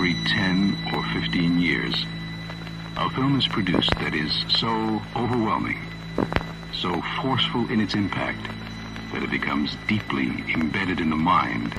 every 10 or 15 years, a film is produced that is so overwhelming, so forceful in its impact, that it becomes deeply embedded in the mind.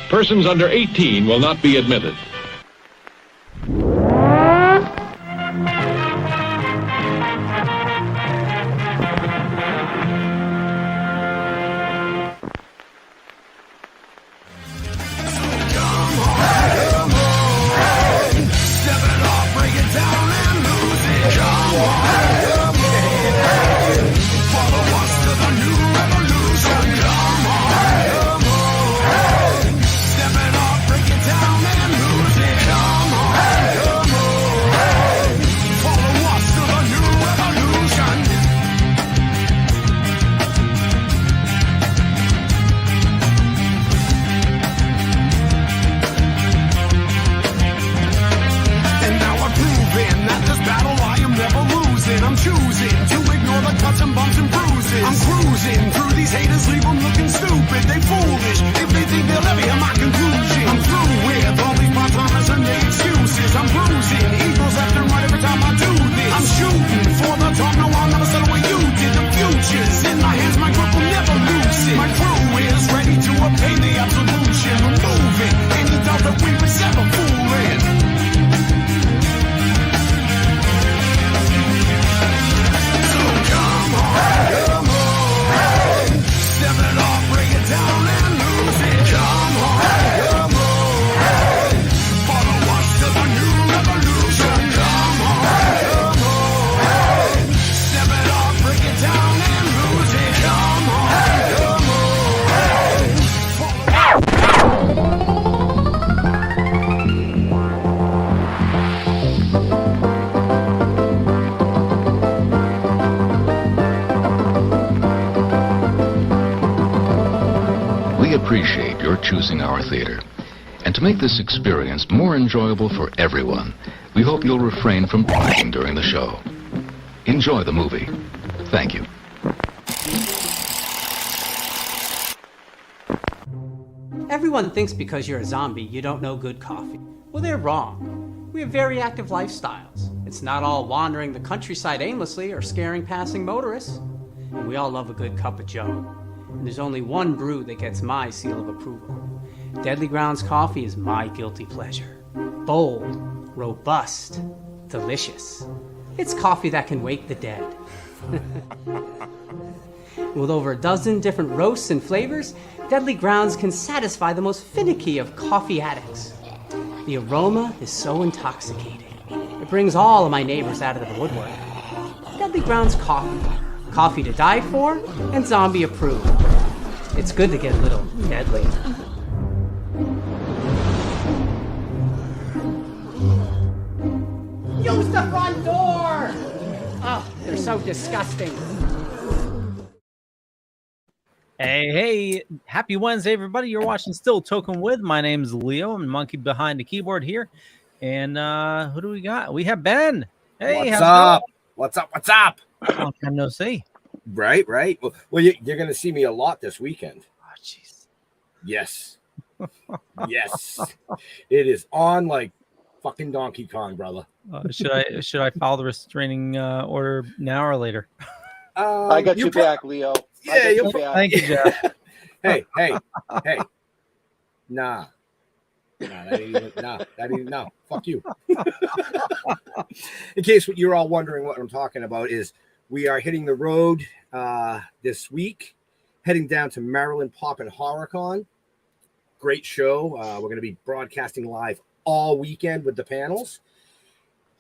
Persons under 18 will not be admitted. Appreciate your choosing our theater. And to make this experience more enjoyable for everyone, we hope you'll refrain from talking during the show. Enjoy the movie. Thank you. Everyone thinks because you're a zombie, you don't know good coffee. Well, they're wrong. We have very active lifestyles. It's not all wandering the countryside aimlessly or scaring passing motorists. And we all love a good cup of joe. And there's only one brew that gets my seal of approval. Deadly Grounds coffee is my guilty pleasure. Bold, robust, delicious. It's coffee that can wake the dead. With over a dozen different roasts and flavors, Deadly Grounds can satisfy the most finicky of coffee addicts. The aroma is so intoxicating. It brings all of my neighbors out of the woodwork. Deadly Grounds coffee. Coffee to die for and zombie approved. It's good to get a little deadly. Use the front door! Oh, they're so disgusting. Hey, happy Wednesday, everybody. You're watching Still Toking with. My name's Leo. I'm monkey behind the keyboard here. And who do we got? We have Ben. Hey, what's how's up? it What's up? What's up? going? Long time no see. Right. Well, you're going to see me a lot this weekend. Oh, jeez. Yes. Yes. It is on like fucking Donkey Kong, brother. Should I follow the restraining order now or later? I got you back, Leo. Yeah, you back. Thank you, Jeff. Hey. Nah. That ain't no. Fuck you. In case you're all wondering what I'm talking about, is we are hitting the road this week, heading down to Maryland Pop and HorrorCon. Great show. We're going to be broadcasting live all weekend with the panels.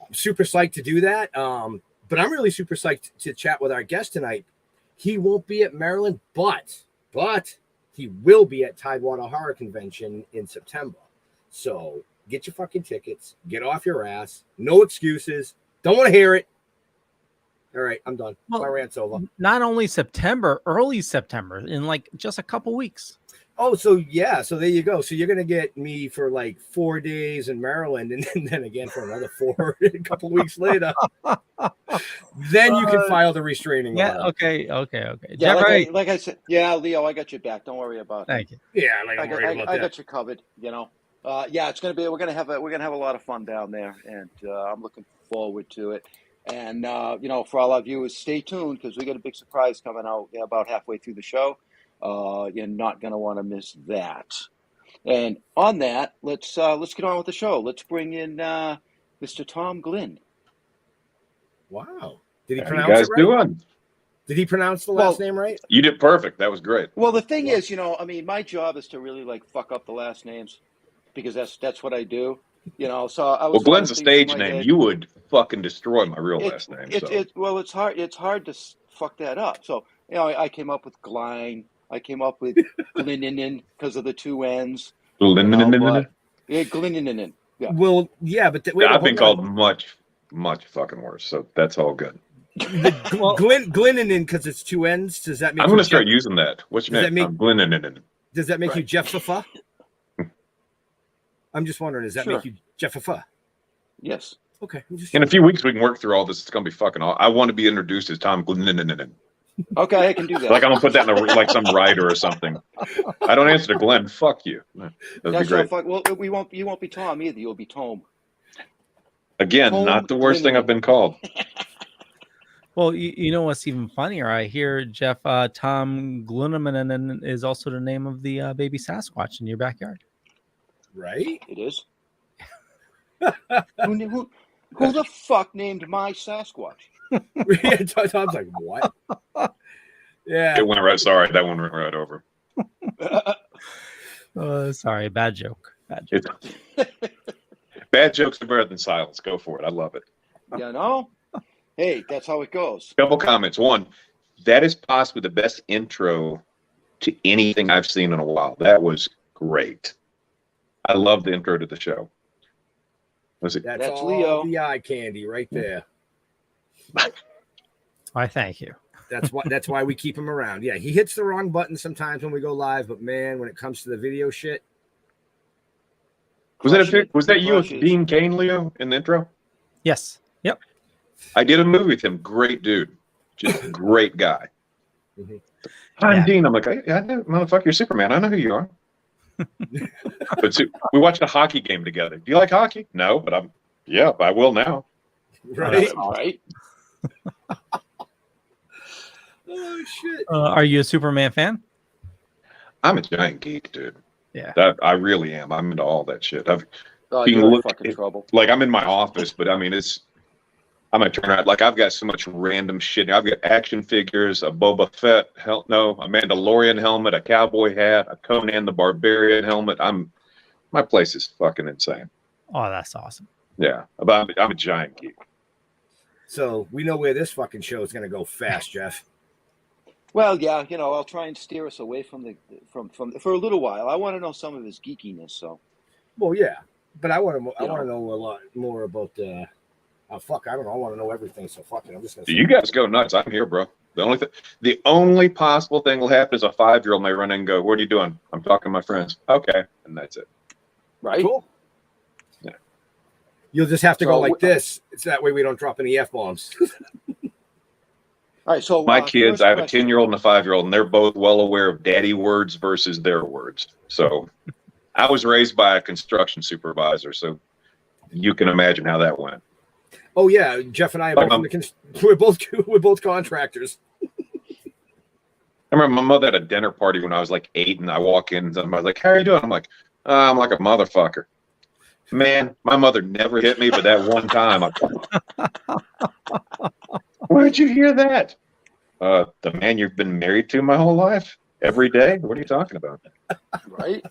I'm super psyched to do that. But I'm really super psyched to chat with our guest tonight. He won't be at Maryland, but he will be at Tidewater Horror Convention in September. So get your fucking tickets. Get off your ass. No excuses. Don't want to hear it. All right, I'm done. Well, my rant's over. Not only September, early September, in like just a couple weeks. Oh, so yeah. So there you go. So you're going to get me for like 4 days in Maryland and then again for another 4 a couple weeks later. Then you can file the restraining order. Okay. Yeah, Jeff, like I said, yeah, Leo, I got your back. Don't worry about it. thank you. Yeah, like I'm worried about I that. got you covered. You know, yeah, it's gonna be. We're gonna have a lot of fun down there, and I'm looking forward to it. And for all our viewers, stay tuned because we got a big surprise coming out about halfway through the show. You're not gonna want to miss that. And on that, let's get on with the show. Let's bring in Mr. Tom Glynn. Wow. Did he How pronounce you guys it right? doing? Did he pronounce the last name right? You did perfect. That was great. Well, the thing is, my job is to really like fuck up the last names because that's what I do. So I was. Well, Glenn's a thinking stage in my name. head, You would fucking destroy my real last name. It's hard. It's hard to fuck that up. So I came up with Glynn. I came up with Glynn because of the two N's. Glynn. Yeah, Glynn. Yeah. Well, yeah, but I've been called much fucking worse, so that's all good. Glynn because it's two N's. Does that make? I'm going to start using that. What's your Does name? I'm Glynn. Does that make you Right. Jeffafa? I'm just wondering. Does that Sure. make you Jeffafa? Yes. Okay. In a few weeks, we can work through all this. It's going to be fucking all. I want to be introduced as Tom Glynn. Okay, I can do that. Like I'm going to put that in like some writer or something. I don't answer to Glenn. Fuck you. That'd be That's great. not fuck. Well, you won't be Tom either. You'll be Tom. Again, Tom not the worst Glynn. thing I've been called. Well, you know what's even funnier? I hear Jeff Tom Glynn is also the name of the baby Sasquatch in your backyard. Right? It is. Who the fuck named my Sasquatch? Yeah, Tom's like, what? Yeah. It went right. Sorry, that one went right over. Sorry, bad joke. Bad jokes are better than silence. Go for it. I love it. Hey, that's how it goes. Couple comments. One, that is possibly the best intro to anything I've seen in a while. That was great. I love the intro to the show. Was it? That's all Leo. the eye candy right there. Why, thank you. That's why we keep him around. Yeah, he hits the wrong button sometimes when we go live, but man, when it comes to the video shit. Was that you with Dean Cain, Leo, in the intro? Yes. Yep. I did a movie with him. Great dude. Just a great guy. Mhm. I'm Yeah. Dean. I'm like, I know, motherfucker, you're Superman. I know who you are. But we watched a hockey game together. Do you like hockey? No, but I will now. Right? Right? Oh shit. Are you a Superman fan? I'm a giant geek, dude. Yeah. I really am. I'm into all that shit. Oh, You you're in look- fucking trouble. Like I'm in my office, but I mean I'm gonna turn around. Like I've got so much random shit. I've got action figures, a Boba Fett, a Mandalorian helmet, a cowboy hat, a Conan the Barbarian helmet. My place is fucking insane. Oh, that's awesome. Yeah, but I'm a giant geek. So we know where this fucking show is gonna go fast, Jeff. Well, yeah, I'll try and steer us away from the from for a little while. I want to know some of his geekiness. So, Well, yeah, but I want to. I You want to know. know a lot more about. Fuck, I don't know. I want to know everything. So fuck it. I'm just gonna say. You guys go nuts. I'm here, bro. The only possible thing will happen is a 5-year-old may run in and go, "What are you doing?" "I'm talking to my friends." "Okay," and that's it. Right? Cool. Yeah. You'll just have to go So, like this. It's that way we don't drop any F-bombs. All right. So My kids, first I have a question. 10-year-old and a 5-year-old, and they're both well aware of daddy words versus their words. So I was raised by a construction supervisor, so you can imagine how that went. Oh yeah, Jeff and I are Like, both we're both contractors. I remember my mother had a dinner party when I was like 8, and I walk in and somebody's like, "How are you doing?" I'm like, "I'm like a motherfucker." Man, my mother never hit me, but that one time, where'd you hear that? The man you've been married to my whole life, every day. What are you talking about? Right?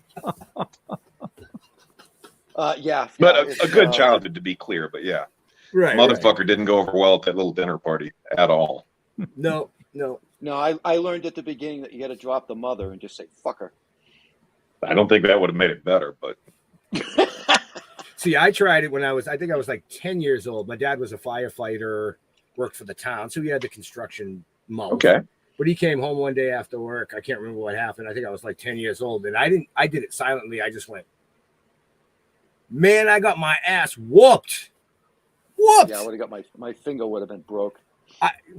Yeah. But It's, a good childhood, to be clear. But yeah, Right. motherfucker didn't go over well at that little dinner party at all. No. No, I learned at the beginning that you got to drop the mother and just say "fuck her." I don't think that would have made it better, but See, I tried it when I think I was like 10 years old. My dad was a firefighter, worked for the town, so he had the construction mouth. okay. But he came home one day after work. I can't remember what happened. I think I was like 10 years old, and I did it silently. I just went, "Man, I got my ass whooped." Yeah, I would have got my finger would have been broke.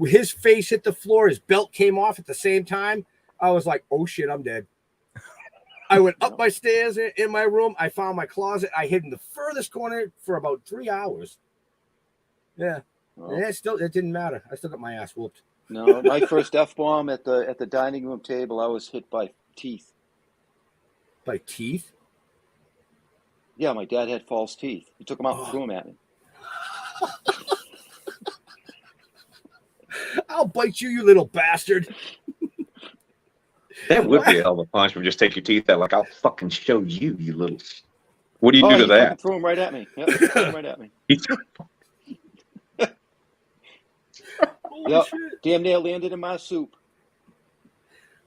His face hit the floor. His belt came off at the same time. I was like, "Oh shit, I'm dead." I went up my stairs in my room. I found my closet. I hid in the furthest corner for about 3 hours. Yeah. Well, And it didn't matter. I still got my ass whooped. no, my first F-bomb at the dining room table, I was hit by teeth. By teeth? Yeah, my dad had false teeth. He took them out and threw them at me. I'll bite you, you little bastard. That would be a hell of a punishment. Just take your teeth out, like, "I'll fucking show you, you little." What do you do to He that? fucking threw them right at me. Yep, he threw them right at me. Holy Yep, shit. damn near landed in my soup.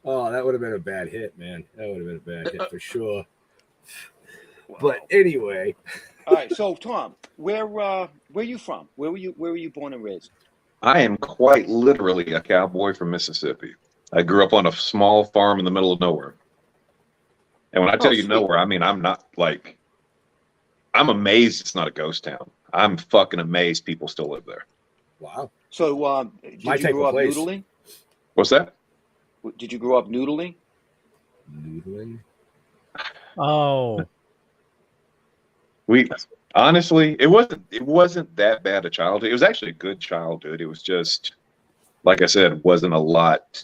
Oh, that would have been a bad hit, man. That would have been a bad hit for sure. But anyway, All right, so Tom, where you from? Where were you born and raised? I am quite literally a cowboy from Mississippi. I grew up on a small farm in the middle of nowhere. And when I tell you Sweet. nowhere, I mean, I'm amazed it's not a ghost town. I'm fucking amazed people still live there. wow. So, did My you type grow of up place. noodling? What's that? Did you grow up noodling? Noodling. Oh, We honestly, it wasn't that bad a childhood. It was actually a good childhood. It was just, like I said, wasn't a lot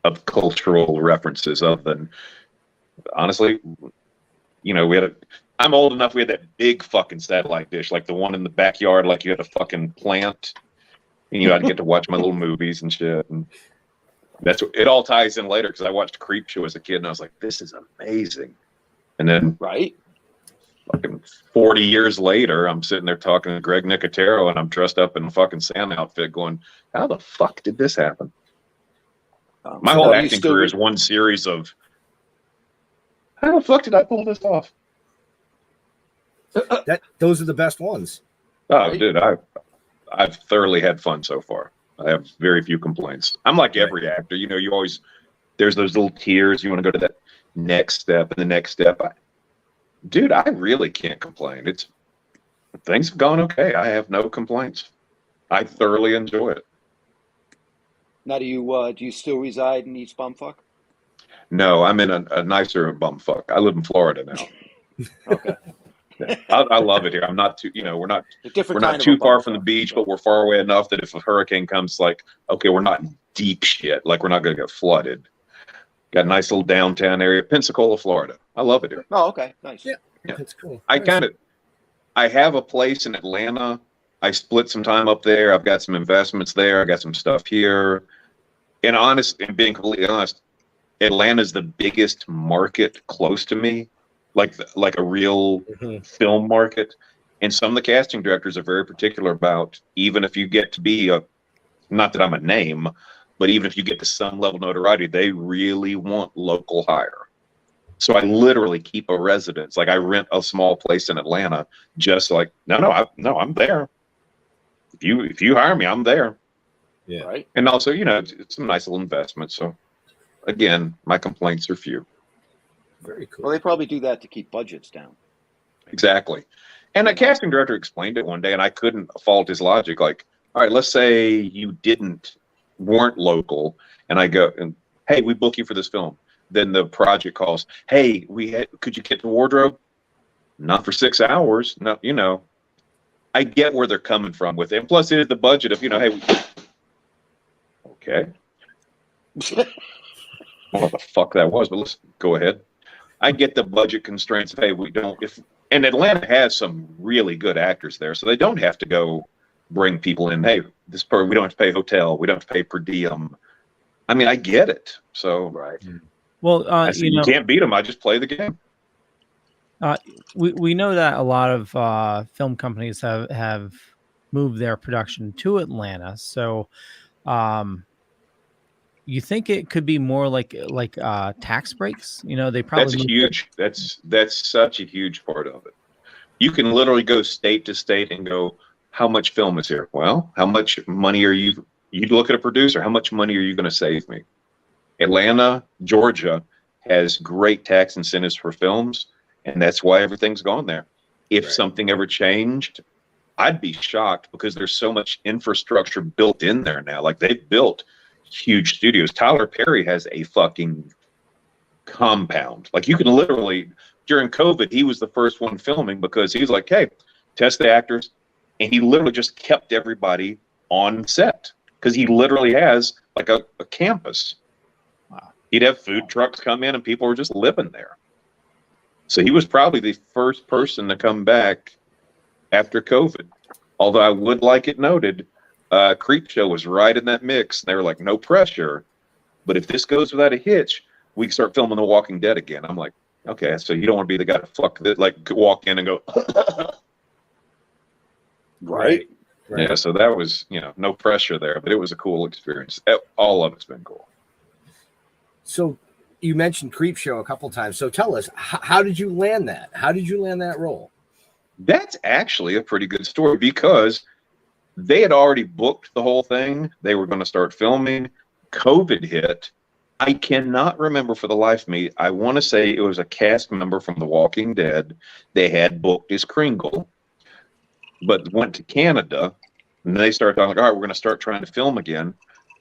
of cultural references other than, honestly, I'm old enough, we had that big fucking satellite dish, like the one in the backyard, like you had a fucking plant, and I'd get to watch my little movies and shit. And it all ties in later, because I watched Creepshow as a kid and I was like, this is amazing. And then Right? fucking 40 years later, I'm sitting there talking to Greg Nicotero, and I'm dressed up in a fucking Santa outfit going, how the fuck did this happen? My whole Now, you acting still career is one series of, how the fuck did I pull this off? Those are the best ones. Oh, Right. dude, I've thoroughly had fun so far. I have very few complaints. I'm like every actor, you always, there's those little tears. You want to go to that next step and the next step. Dude, I really can't complain. Things have gone okay. I have no complaints. I thoroughly enjoy it. Now, do you still reside in East Bumfuck? No, I'm in a nicer bumfuck. I live in Florida now. Okay. I love it here. I'm not too, we're not A different We're kind not of too a far from the bumfuck. beach, but we're far away enough that if a hurricane comes, like, okay, we're not in deep shit. Like, we're not going to get flooded. Got a nice little downtown area, Pensacola, Florida. I love it here. Oh, okay, nice. Yeah. Yeah. That's cool. I have a place in Atlanta. I split some time up there. I've got some investments there. I got some stuff here. And being completely honest, Atlanta's the biggest market close to me, like a real film market. And some of the casting directors are very particular about, even if you get to be not that I'm a name, But even if you get to some level of notoriety, they really want local hire. So I literally keep a residence. Like I rent a small place in Atlanta, just like, I'm there. If you hire me, I'm there. Yeah. Right. And also, it's some nice little investment. So again, my complaints are few. Very cool. Well, they probably do that to keep budgets down. Exactly. And a casting director explained it one day, and I couldn't fault his logic. Like, all right, let's say you weren't local, and I go, and hey, we book you for this film. Then the project calls, hey, could you get the wardrobe? Not for 6 hours. No, I get where they're coming from with it. And plus, it is the budget of, hey, okay. What the fuck that was, but let's go ahead. I get the budget constraints of, hey, and Atlanta has some really good actors there, so they don't have to go bring people in. Hey, we don't have to pay hotel, we don't have to pay per diem. I mean, I get it. So Right. Well, you can't beat them. I just play the game. We know that a lot of film companies have moved their production to Atlanta. So, you think it could be more like tax breaks? They probably That's huge. That's such a huge part of it. You can literally go state to state and go, how much film is here? Well, how much money are you look at a producer, how much money are you going to save me? Atlanta, Georgia has great tax incentives for films, and that's why everything's gone there. If something ever changed, I'd be shocked because there's so much infrastructure built in there now. Like they've built huge studios. Tyler Perry has a fucking compound. Like you can literally, during COVID, he was the first one filming because he was like, hey, test the actors. And he literally just kept everybody on set because he literally has like a campus. Wow. He'd have food trucks come in and people were just living there. So he was probably the first person to come back after COVID. Although I would like it noted, Creepshow was right in that mix. They were like, no pressure. But if this goes without a hitch, we can start filming The Walking Dead again. I'm like, okay, so you don't want to be the guy to walk in and go, Right. Yeah, so that was, no pressure there, but it was a cool experience. All of it's been cool. So you mentioned Creepshow a couple times. So tell us, how did you land that? How did you land that role? That's actually a pretty good story because they had already booked the whole thing. They were going to start filming. COVID hit. I cannot remember for the life of me. I want to say it was a cast member from The Walking Dead. They had booked as Kringle, but went to Canada, and they started talking, all right, we're going to start trying to film again.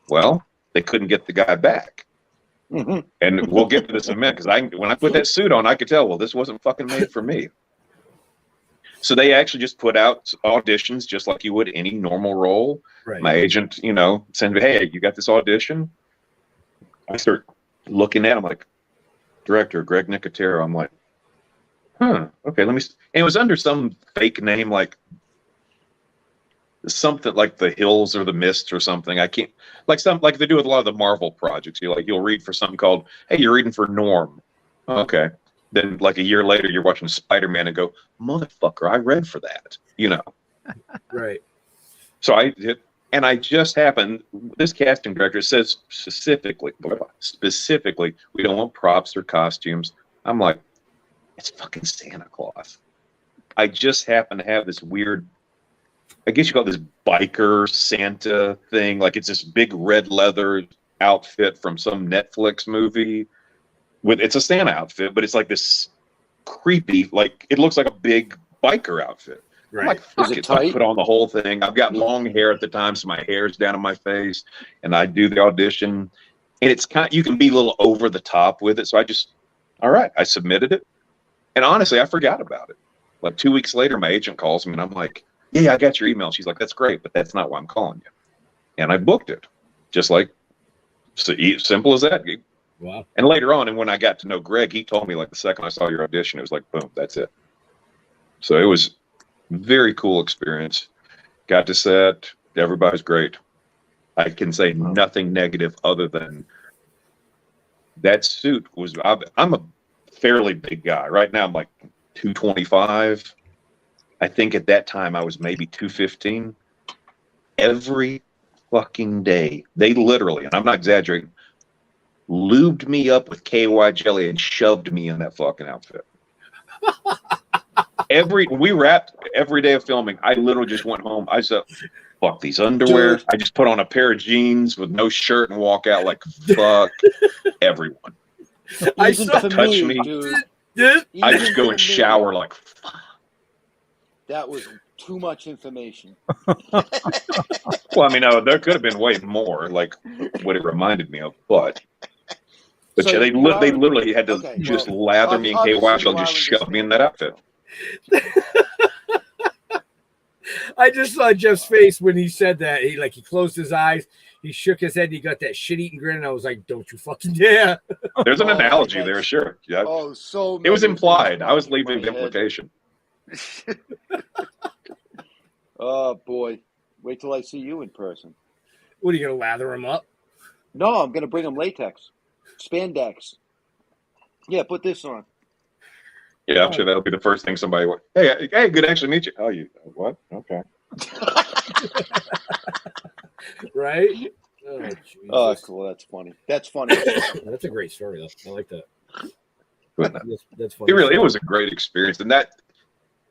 Well, they couldn't get the guy back. Mm-hmm. And we'll get to this in a minute, because when I put that suit on, I could tell, well, this wasn't fucking made for me. So they actually just put out auditions just like you would any normal role. Right. My agent, send me, hey, you got this audition? I start looking at him like, director, Greg Nicotero. I'm like, okay, let me. And it was under some fake name, like something like The Hills or The Mist or something. I can't, like they do with a lot of the Marvel projects. You'll read for something called, hey, you're reading for Norm. Okay. Then like a year later, you're watching Spider-Man and go, motherfucker, I read for that, Right. So I just happened, this casting director says specifically, we don't want props or costumes. I'm like, it's fucking Santa Claus. I just happen to have this weird, I guess you call it this biker Santa thing. Like it's this big red leather outfit from some Netflix movie. It's a Santa outfit, but it's like this creepy, like it looks like a big biker outfit. Right. I'm like, fuck it. I put on the whole thing. I've got long hair at the time, so my hair's down on my face, and I do the audition. And it's you can be a little over the top with it. So I submitted it. And honestly, I forgot about it. Like 2 weeks later, my agent calls me and I'm like, yeah, I got your email. She's like, that's great, but that's not why I'm calling you. And I booked it. Just like, so simple as that. Wow. And later on, and when I got to know Greg, he told me like the second I saw your audition, it was like, boom, that's it. So it was very cool experience. Got to set. Everybody's great. I can say nothing negative other than that suit was, I'm a fairly big guy. Right now I'm like 225. I think at that time I was maybe 215. Every fucking day, they literally, and I'm not exaggerating, lubed me up with KY jelly and shoved me in that fucking outfit. We wrapped every day of filming. I literally just went home. I said, fuck these underwear. Dude. I just put on a pair of jeans with no shirt and walk out like fuck everyone. Even for touch me. dude. I just go and shower like fuck. That was too much information. Well, I mean, no, there could have been way more, like what it reminded me of, but So yeah, they you are- literally had to okay, just well, lather me in KY obviously jelly, you just are shove me in that outfit. I just saw Jeff's face when he said that. He closed his eyes, he shook his head, and he got that shit-eating grin, and I was like, don't you fucking dare. There's an Oh, analogy that's- there, sure. Yeah, Oh, so it was many implied. things I was going through leaving the my head. implication. Oh boy, wait till I see you in person. What, are you going to lather him up? No, I'm gonna bring him latex, spandex. Yeah, put this on. Yeah, I'm sure that'll be the first thing somebody would. Hey, good to actually meet you. Oh, you what? Okay. Right? Oh, Jesus. Oh, cool. That's funny. That's funny. That's a great story, though. I like that. But That's funny. it was a great experience, and that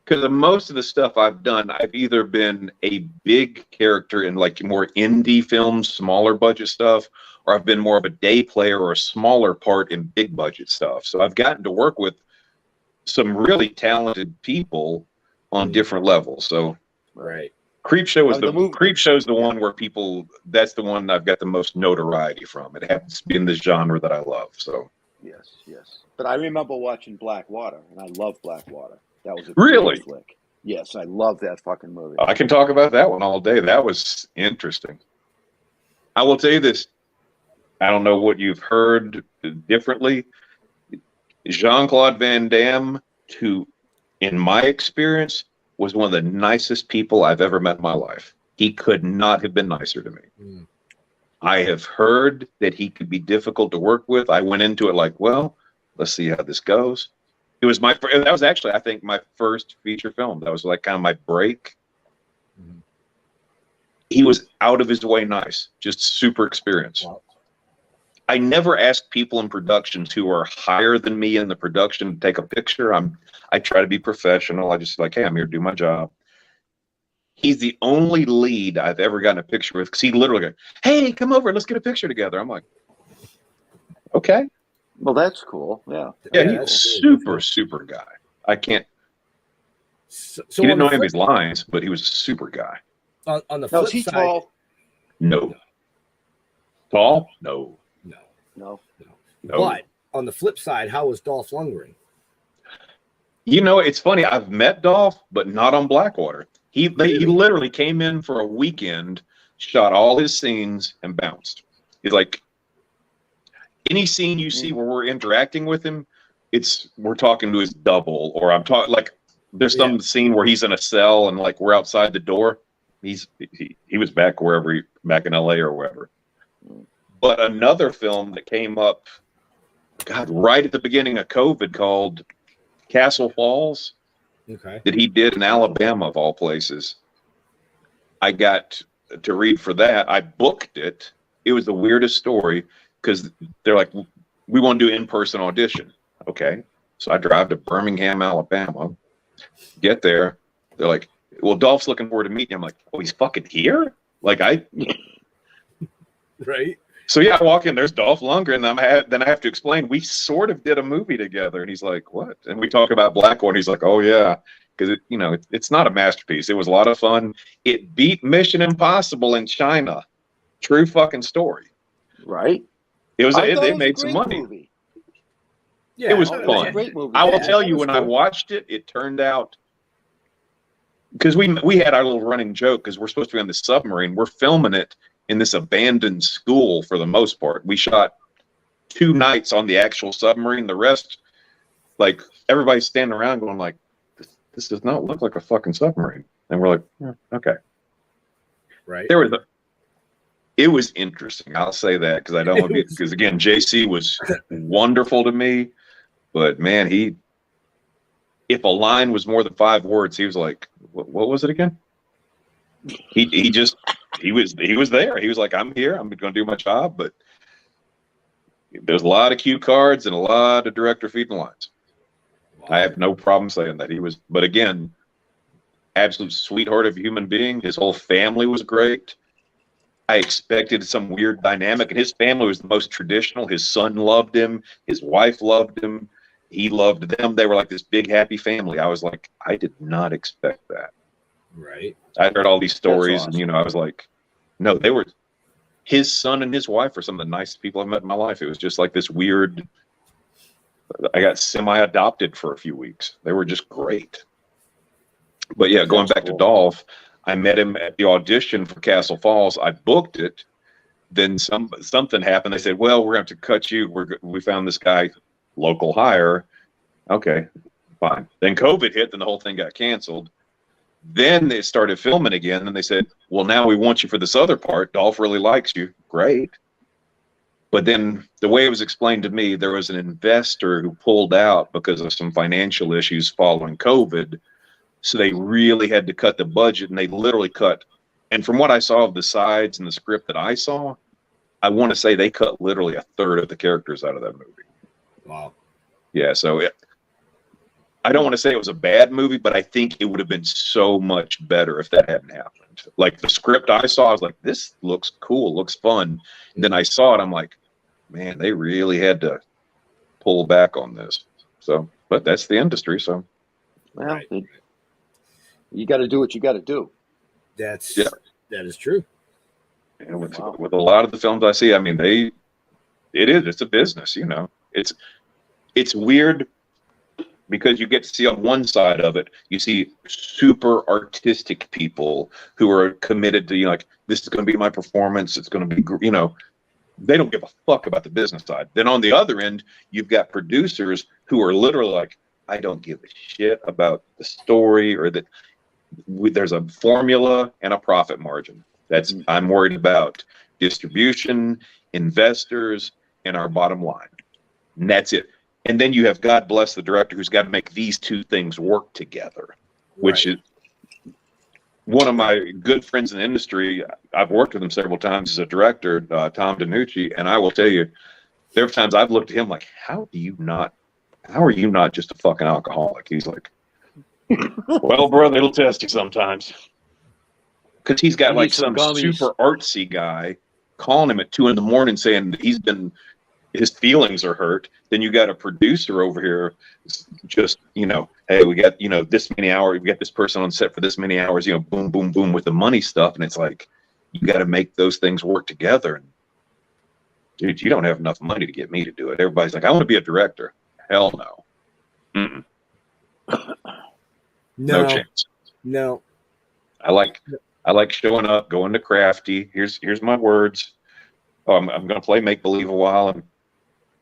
because most of the stuff I've done, I've either been a big character in like more indie films, smaller budget stuff, or I've been more of a day player or a smaller part in big budget stuff. So I've gotten to work with some really talented people on different levels. So Right. Creepshow is The movie- Creepshow's the one where that's the one I've got the most notoriety from. It happens to be in this genre that I love. So Yes, yes. But I remember watching Blackwater, and I love Blackwater. That was a Really? great flick. Yes, I love that fucking movie. I can talk about that one all day. That was interesting. I will tell you this. I don't know what you've heard differently. Jean-Claude Van Damme, who, in my experience, was one of the nicest people I've ever met in my life. He could not have been nicer to me. Mm. I have heard that he could be difficult to work with. I went into it like, well, let's see how this goes. It was that was actually, I think, my first feature film. That was like kind of my break. Mhm. He was out of his way nice, just super experienced. Wow. I never ask people in productions who are higher than me in the production to take a picture. I try to be professional. I just like, hey, I'm here to do my job. He's the only lead I've ever gotten a picture with because he literally goes, hey, come over, let's get a picture together. I'm like, okay. Well, that's cool. Yeah. Yeah, Yeah, he's a that's cool. super guy. I can't. So He didn't on know the any of his flip- lines, but he was a super guy. on the Now, flip is he side, tall? No. Tall? No. No. No. but on the flip side, how was Dolph Lundgren? You know, it's funny. I've met Dolph, but not on Blackwater. He literally came in for a weekend, shot all his scenes, and bounced. He's like, any scene you see where we're interacting with him, we're talking to his double, or I'm talking like there's some scene where he's in a cell and like we're outside the door. He was back back in LA or wherever. But another film that came up, God, right at the beginning of COVID called Castle Falls, Okay. that he did in Alabama of all places. I got to read for that. I booked it. It was the weirdest story because they're like, we want to do in-person audition. Okay. So I drive to Birmingham, Alabama, get there. They're like, well, Dolph's looking forward to meeting you. I'm like, oh, he's fucking here? Like Right. So yeah, I walk in, there's Dolph Lundgren, and then I have to explain, we sort of did a movie together. And he's like, what? And we talk about Blackwater. He's like, oh yeah. Because it's not a masterpiece. It was a lot of fun. It beat Mission Impossible in China. True fucking story. Right? It I thought they was a made some great money. movie. Yeah, It was Oh, it fun. was a great movie. I will Yeah, tell that you, was when I cool. watched it, it turned out, because we had our little running joke, because we're supposed to be on the submarine. We're filming it in this abandoned school for the most part. We shot 2 nights on the actual submarine. The rest, like, everybody's standing around going like, this does not look like a fucking submarine. And we're like, yeah, okay. Right. It was interesting. I'll say that because I don't want to because again, JC was wonderful to me, but man, if a line was more than 5 words, he was like, what was it again? he was there. He was like, I'm here. I'm going to do my job. But there's a lot of cue cards and a lot of director feeding lines. Wow. I have no problem saying that. He was, but again, absolute sweetheart of a human being. His whole family was great. I expected some weird dynamic, and his family was the most traditional. His son loved him. His wife loved him. He loved them. They were like this big, happy family. I was like, I did not expect that. Right. I heard all these stories, awesome. and I was like, no, they were. His son and his wife are some of the nicest people I've met in my life. It was just like this weird. I got semi-adopted for a few weeks. They were just great. But yeah, going back to Dolph, I met him at the audition for Castle Falls. I booked it. Then something happened. They said, well, we're going to have to cut you. We found this guy, local hire. Okay, fine. Then COVID hit, then the whole thing got canceled. Then they started filming again, and they said, well, now we want you for this other part. Dolph really likes you. Great. But then the way it was explained to me, there was an investor who pulled out because of some financial issues following COVID. So they really had to cut the budget, and they literally cut. And from what I saw of the sides and the script that I saw, I want to say they cut literally a third of the characters out of that movie. Wow. Yeah, so I don't want to say it was a bad movie, but I think it would have been so much better if that hadn't happened. Like the script I saw, I was like, this looks cool, looks fun. And then I saw it, I'm like, man, they really had to pull back on this. So, but that's the industry, so. Well, you got to do what you got to do. That is true. And with a lot of the films I see, I mean, it's a business, It's weird because you get to see on one side of it, you see super artistic people who are committed to, like, this is going to be my performance. It's going to be, they don't give a fuck about the business side. Then on the other end, you've got producers who are literally like, I don't give a shit about the story or that there's a formula and a profit margin. I'm worried about distribution, investors, and our bottom line. And that's it. And then you have God bless the director who's got to make these two things work together, which is one of my good friends in the industry. I've worked with him several times as a director, Tom DiNucci, and I will tell you, there are times I've looked at him like, how are you not just a fucking alcoholic? He's like, well, brother, it'll test you sometimes. Because he's got like some super artsy guy calling him at 2 a.m. saying that his feelings are hurt. Then you got a producer over here just, hey, we got, this many hours, we got this person on set for this many hours, boom, boom, boom with the money stuff. And it's like, you got to make those things work together. And dude, you don't have enough money to get me to do it. Everybody's like, I want to be a director. Hell no. Mm-mm. No chance. No. I like showing up, going to Crafty. Here's my words. Oh, I'm going to play make believe a while, and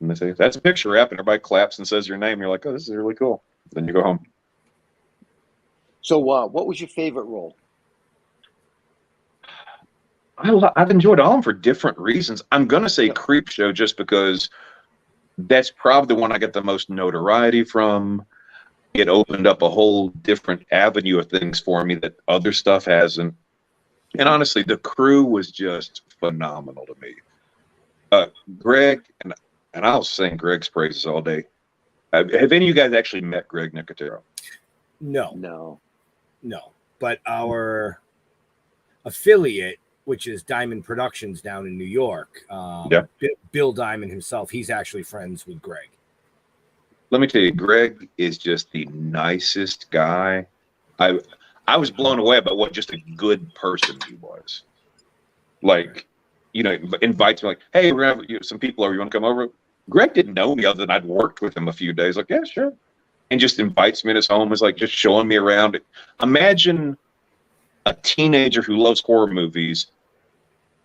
they say that's a picture wrap, and everybody claps and says your name. You're like, oh, this is really cool. Then you go home. So, what was your favorite role? I've enjoyed all of them for different reasons. I'm going to say Creepshow just because that's probably the one I get the most notoriety from. It opened up a whole different avenue of things for me that other stuff hasn't. And honestly, the crew was just phenomenal to me. Greg, and I'll sing Greg's praises all day. Have any of you guys actually met Greg Nicotero? No. But our affiliate, which is Diamond Productions down in New York, Bill Diamond himself, he's actually friends with Greg. Let me tell you, Greg is just the nicest guy. I was blown away by what just a good person he was. Like, invites me like, hey, we're gonna have some people over. You want to come over? Greg didn't know me other than I'd worked with him a few days. Like, yeah, sure. And just invites me in his home. Is like just showing me around. Imagine a teenager who loves horror movies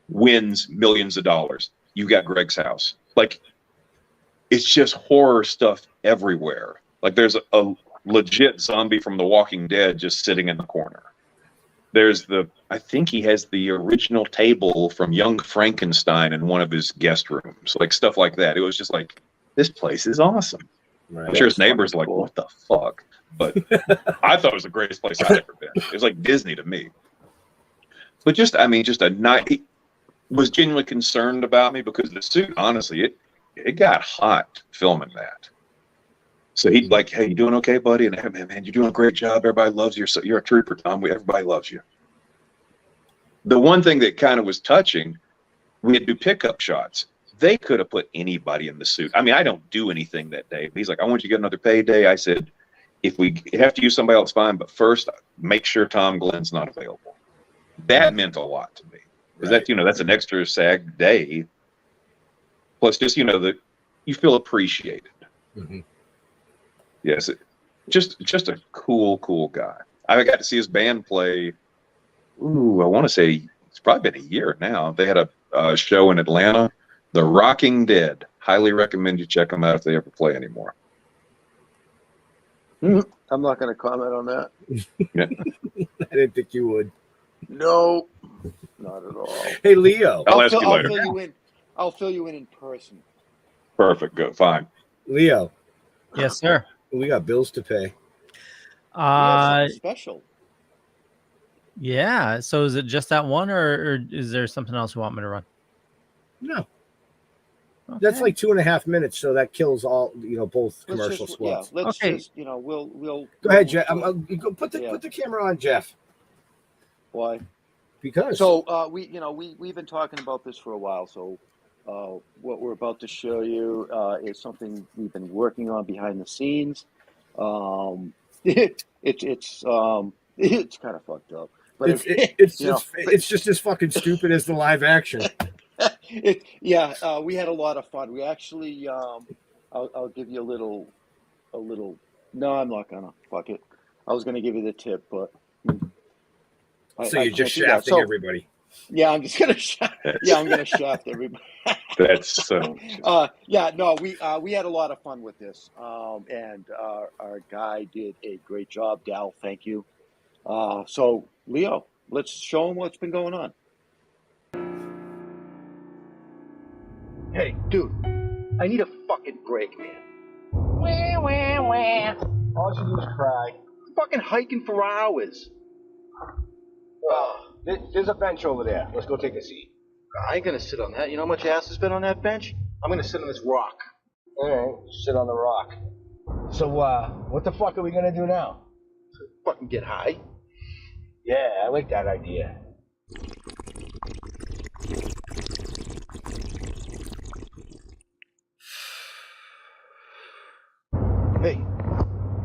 wins millions of dollars. You got Greg's house. Like, it's just horror stuff everywhere. Like there's a legit zombie from The Walking Dead just sitting in the corner. I think he has the original table from Young Frankenstein in one of his guest rooms, like stuff like that. It was just like, this place is awesome. Right. I'm sure his neighbors like, what the fuck? But I thought it was the greatest place I'd ever been. It was like Disney to me. But just a night. He was genuinely concerned about me because the suit, honestly, it got hot filming that. So he'd like, hey, you doing okay, buddy? And hey, man, you're doing a great job. Everybody loves you. You're a trooper, Tom. Everybody loves you. The one thing that kind of was touching, we had to do pickup shots. They could have put anybody in the suit. I mean, I don't do anything that day. He's like, I want you to get another payday. I said, if we have to use somebody else, fine. But first, make sure Tom Glynn's not available. That meant a lot to me. Because that's an extra SAG day. Plus, just, that you feel appreciated. Mm-hmm. Yes, just a cool guy. I got to see his band play. Ooh, I want to say it's probably been a year now. They had a show in Atlanta, The Rocking Dead. Highly recommend you check them out if they ever play anymore. I'm not going to comment on that. Yeah. I didn't think you would. No, not at all. Hey, Leo. I'll ask you later. I'll fill you in person. Perfect. Good. Fine. Leo. Yes, sir. We got bills to pay. Special. Yeah. So is it just that one, or is there something else you want me to run? No. Okay. That's like 2.5 minutes, so that kills all both commercial spots. Yeah, let's Okay. just we'll Go ahead, Jeff. Put the camera on, Jeff. Why? Because we've been talking about this for a while. So what we're about to show you is something we've been working on behind the scenes. It's kind of fucked up, but it's just as fucking stupid as the live action. We had a lot of fun. We actually, I'll give you a little. No, I'm not gonna. Fuck it. I was gonna give you the tip, but. So you're just shafting everybody. Yeah, I'm just gonna. I'm gonna shaft everybody. That's so. We had a lot of fun with this, and our guy did a great job. Dal, thank you. So Leo, let's show him what's been going on. Hey, dude, I need a fucking break, man. All you do is cry. Fucking hiking for hours. Well, there's a bench over there. Let's go take a seat. I ain't gonna sit on that. You know how much ass has been on that bench? I'm gonna sit on this rock. All right, sit on the rock. So, what the fuck are we gonna do now? Fucking get high. Yeah, I like that idea.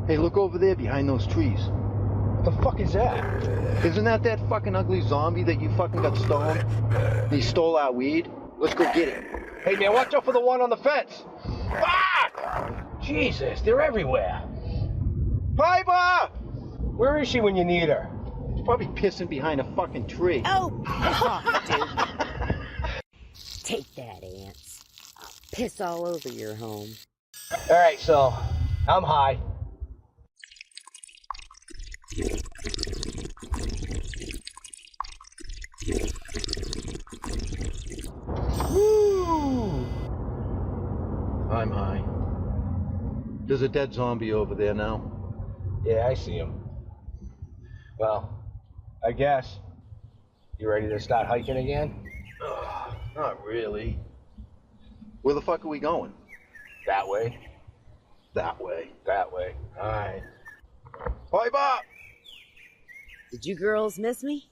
Hey, look over there behind those trees. What the fuck is that? Isn't that fucking ugly zombie that you fucking got stoned? He stole our weed? Let's go get him. Hey, man, watch out for the one on the fence. Fuck! Jesus, they're everywhere. Piper! Where is she when you need her? She's probably pissing behind a fucking tree. Oh, piss off, dude. Take that, ants. I'll piss all over your home. All right, so I'm high. Woo! I'm high. There's a dead zombie over there now. Yeah, I see him. Well, I guess. You ready to start hiking again? Not really. Where the fuck are we going? That way. That way. That way. All right. Pipe up! Did you girls miss me?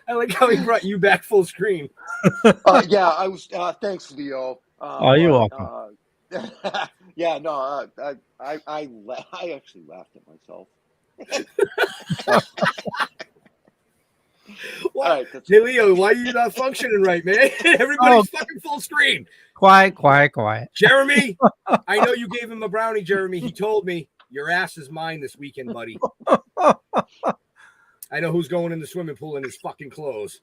I like how he brought you back full screen. Yeah, I was. Thanks, Leo. You're welcome. Yeah, no, I actually laughed at myself. What? Right, hey, Leo, why are you not functioning right, man? Everybody's fucking full screen. Quiet. Jeremy, I know you gave him a brownie, Jeremy. He told me your ass is mine this weekend, buddy. I know who's going in the swimming pool in his fucking clothes.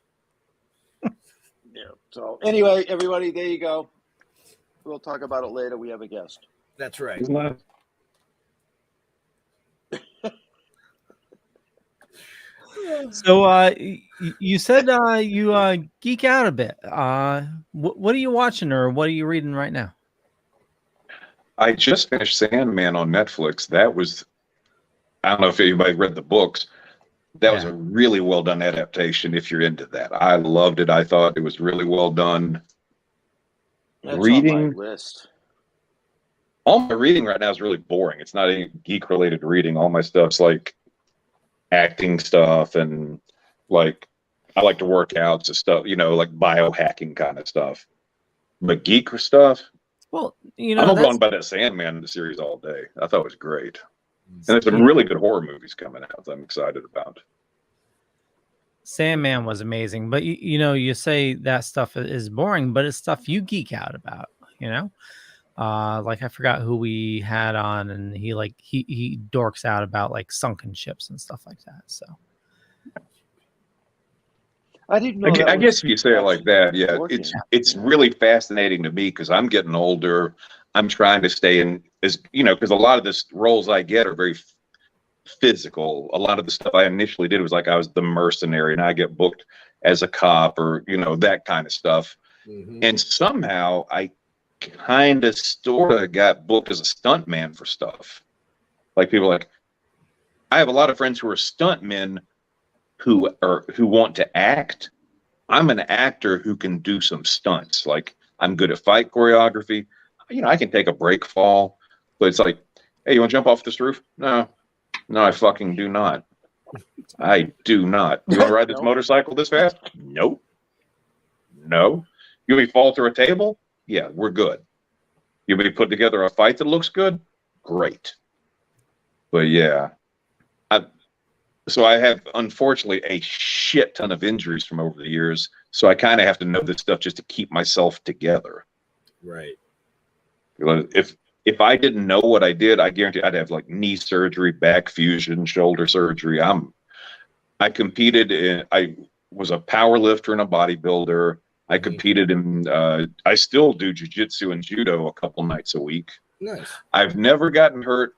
Yeah. So anyway, everybody, there you go. We'll talk about it later. We have a guest. That's right. Isn't that? So you said you geek out a bit. What are you watching or what are you reading right now? I just finished Sandman on Netflix. That was, I don't know if anybody read the books. That was a really well done adaptation if you're into that. I loved it. I thought it was really well done. That's Reading on my list. All my reading right now is really boring. It's not any geek related reading. All my stuff's like acting stuff and like I like to work out and stuff, you know, like biohacking kind of stuff. But geek stuff, well, you know, I'm going by that Sandman series all day. I thought it was great. And there's some really good horror movies coming out that I'm excited about. Sandman was amazing, but you know, you say that stuff is boring, but it's stuff you geek out about, you know? Like I forgot who we had on, and he dorks out about like sunken ships and stuff like that. So I didn't know. I guess if you say it like that, yeah, it's really fascinating to me because I'm getting older. I'm trying to stay in, as you know, because a lot of the roles I get are very physical. A lot of the stuff I initially did was like I was the mercenary, and I get booked as a cop or you know that kind of stuff. Mm-hmm. And somehow I kind of sort of got booked as a stuntman for stuff. Like people like, I have a lot of friends who are stuntmen who want to act. I'm an actor who can do some stunts. Like I'm good at fight choreography. You know, I can take a break fall, but it's like, hey, you want to jump off this roof? No, I fucking do not. I do not. You want to ride this motorcycle this fast? Nope. No. You want me to fall through a table? Yeah, we're good. You want me to put together a fight that looks good? Great. But yeah, so I have, unfortunately, a shit ton of injuries from over the years. So I kind of have to know this stuff just to keep myself together. Right. If I didn't know what I did, I guarantee I'd have like knee surgery, back fusion, shoulder surgery. I competed in, I was a powerlifter and a bodybuilder. I competed in, I still do jiu-jitsu and judo a couple nights a week. Nice. I've never gotten hurt.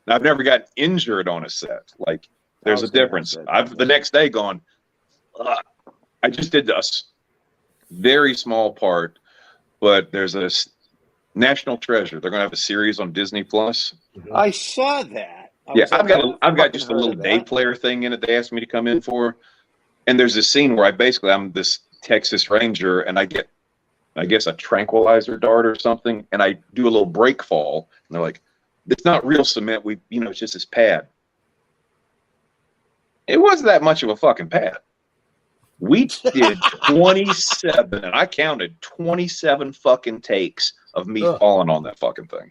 I've never gotten injured on a set. Like there's a difference. I've the next day gone, I just did this very small part, but there's a National Treasure. They're going to have a series on Disney Plus. I saw that. I've got just a little day player thing in it. They asked me to come in for, and there's this scene where I'm this Texas Ranger, and I get, I guess, a tranquilizer dart or something, and I do a little break fall, and they're like, "It's not real cement. It's just this pad." It wasn't that much of a fucking pad. We did 27, and I counted 27 fucking takes of me falling on that fucking thing.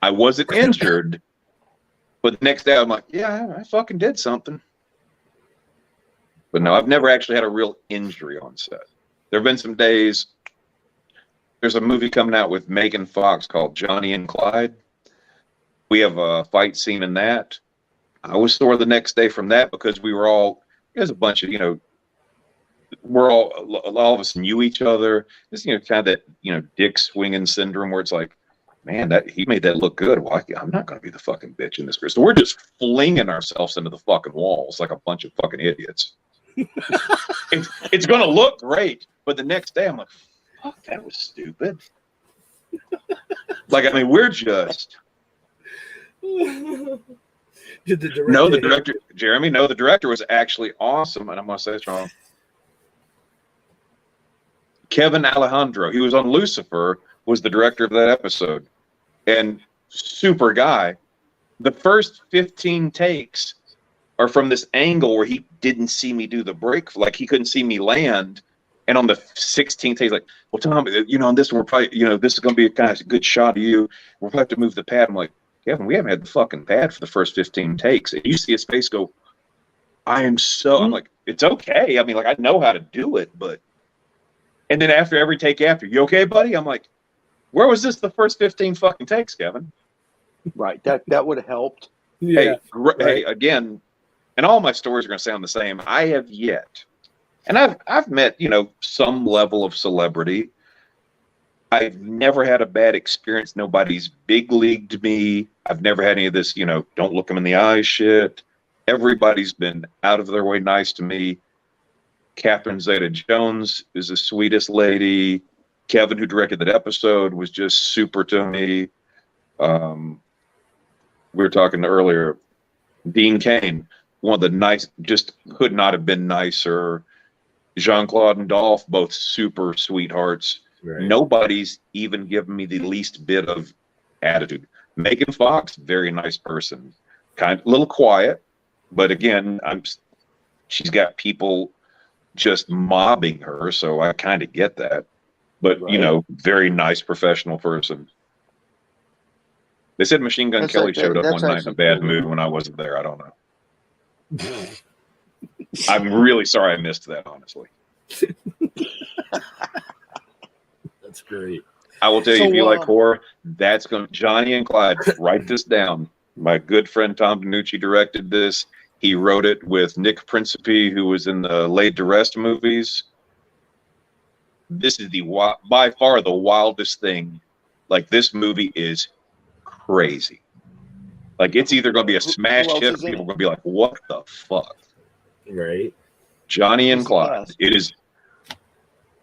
I wasn't injured, but the next day I'm like, yeah, I fucking did something. But no, I've never actually had a real injury on set. There have been some days. There's a movie coming out with Megan Fox called Johnny and Clyde. We have a fight scene in that. I was sore the next day from that because there's a bunch of, we're all of us knew each other. This, kind of that, dick swinging syndrome where it's like, man, he made that look good. Well, I'm not going to be the fucking bitch in this group. So we're just flinging ourselves into the fucking walls like a bunch of fucking idiots. It's going to look great, but the next day I'm like, fuck, that was stupid. We're just. Did the director? No, the director, Jeremy. No, the director was actually awesome, and I'm going to say this wrong. Kevin Alejandro. He was on Lucifer. Was the director of that episode, and super guy. The first 15 takes are from this angle where he didn't see me do the break, like he couldn't see me land. And on the 16th take, he's like, "Well, Tom, on this one, we're probably, this is going to be a kind of good shot of you. We'll have to move the pad." I'm like, Kevin, we haven't had the fucking pad for the first 15 takes. And you see his face go, I'm like, it's okay. I know how to do it, but. And then after every take you okay, buddy? I'm like, where was this the first 15 fucking takes, Kevin? Right. That would have helped. Yeah. Hey, again, and all my stories are going to sound the same. I have yet, and I've met, some level of celebrity. I've never had a bad experience. Nobody's big leagued me. I've never had any of this, don't look them in the eye shit. Everybody's been out of their way nice to me. Catherine Zeta-Jones is the sweetest lady. Kevin, who directed that episode, was just super to me. We were talking earlier. Dean Cain, one of the nice, just could not have been nicer. Jean-Claude and Dolph, both super sweethearts. Right. Nobody's even given me the least bit of attitude. Megan Fox, very nice person. Kind of a little quiet, but again, she's got people just mobbing her, so I kind of get that. But right. Very nice professional person. They said Machine Gun Kelly showed up one night in a bad mood when I wasn't there. I don't know. I'm really sorry I missed that, honestly. That's great. I will tell you, if you like horror, that's going to, Johnny and Clyde, write this down. My good friend Tom DiNucci directed this. He wrote it with Nick Principe, who was in the Laid to Rest movies. This is by far the wildest thing. Like, this movie is crazy. Like, it's either going to be a smash hit, or people are going to be like, what the fuck? Right. Johnny and Clyde. It is.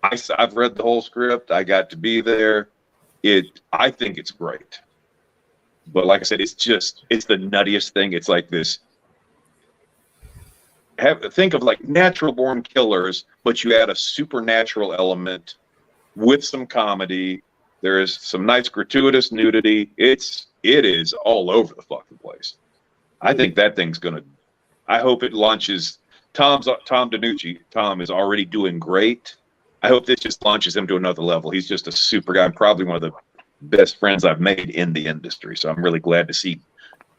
I've read the whole script. I got to be there. I think it's great. But like I said, it's the nuttiest thing. It's like this. Think of like Natural Born Killers, but you add a supernatural element with some comedy. There is some nice gratuitous nudity. It is all over the fucking place. I think that thing's gonna. I hope it launches. Tom DiNucci. Tom is already doing great. I hope this just launches him to another level. He's just a super guy. Probably one of the best friends I've made in the industry. So I'm really glad to see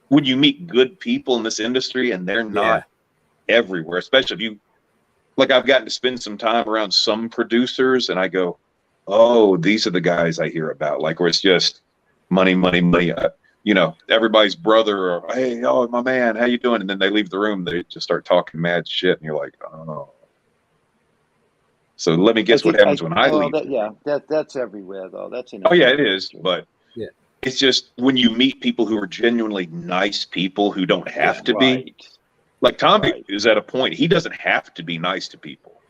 when you meet good people in this industry and they're not everywhere, especially if you, like, I've gotten to spend some time around some producers and I go, oh, these are the guys I hear about. Like, where it's just money, money, money. Everybody's brother, or, hey, oh, my man, how you doing? And then they leave the room. They just start talking mad shit. And you're like, oh. So let me guess what happens when I leave. That's everywhere, though. That's oh, yeah, it is. But it's just when you meet people who are genuinely nice people who don't have to be. Like Tommy is at a point, he doesn't have to be nice to people.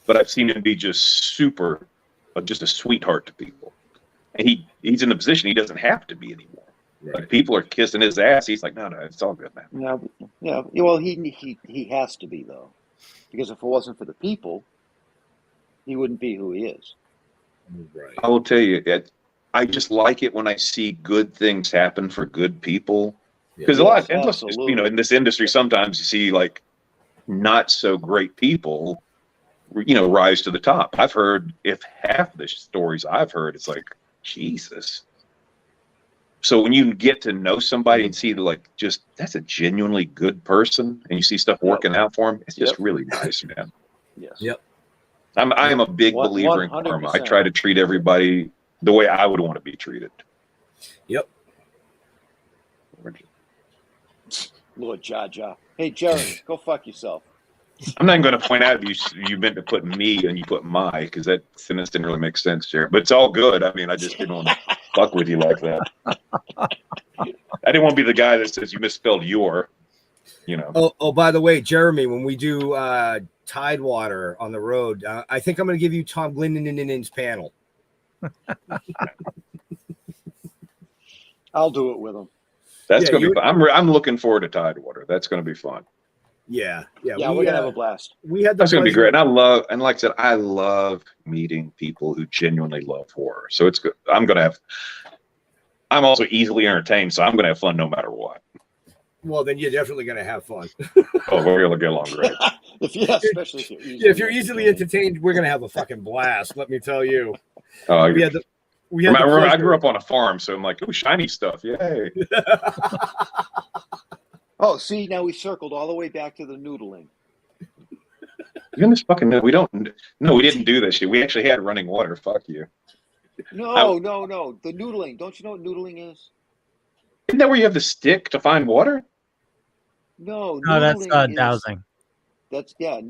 But I've seen him be just a sweetheart to people. And he's in a position he doesn't have to be anymore. Right. Like, people are kissing his ass. He's like, no, it's all good, man. Yeah. Well, he has to be, though. Because if it wasn't for the people, he wouldn't be who he is. Right. I will tell you, I just like it when I see good things happen for good people. Because in this industry, sometimes you see like not so great people, rise to the top. I've heard, if half the stories I've heard, it's like, Jesus. So when you get to know somebody and see that's a genuinely good person, and you see stuff working out for them, it's just really nice, man. Yes. Yep. I am a big believer in karma. I try to treat everybody the way I would want to be treated. Yep. Lord Jaja. Hey, Jeremy, go fuck yourself. I'm not even going to point out if you meant to put me and you put my, because that sentence didn't really make sense, Jeremy. But it's all good. I mean, I just didn't want to fuck with you like that. I didn't want to be the guy that says you misspelled your, Oh, by the way, Jeremy, when we do Tidewater on the road, I think I'm going to give you Tom Glynn panel. I'll do it with him. That's going to be fun. I'm looking forward to Tidewater. That's going to be fun. Yeah. We're going to have a blast. That's going to be great. And like I said, I love meeting people who genuinely love horror. So it's good. I'm also easily entertained, so I'm going to have fun no matter what. Well, then you're definitely going to have fun. Oh, we're going to get along great. Especially if you're easily entertained, we're going to have a fucking blast. Let me tell you. I grew up on a farm, so I'm like, ooh, shiny stuff. Yay. Oh, see, now we circled all the way back to the noodling. You're in this fucking we didn't do this shit. We actually had running water. Fuck you. No. The noodling. Don't you know what noodling is? Isn't that where you have the stick to find water? No, No, that's noodling is dowsing.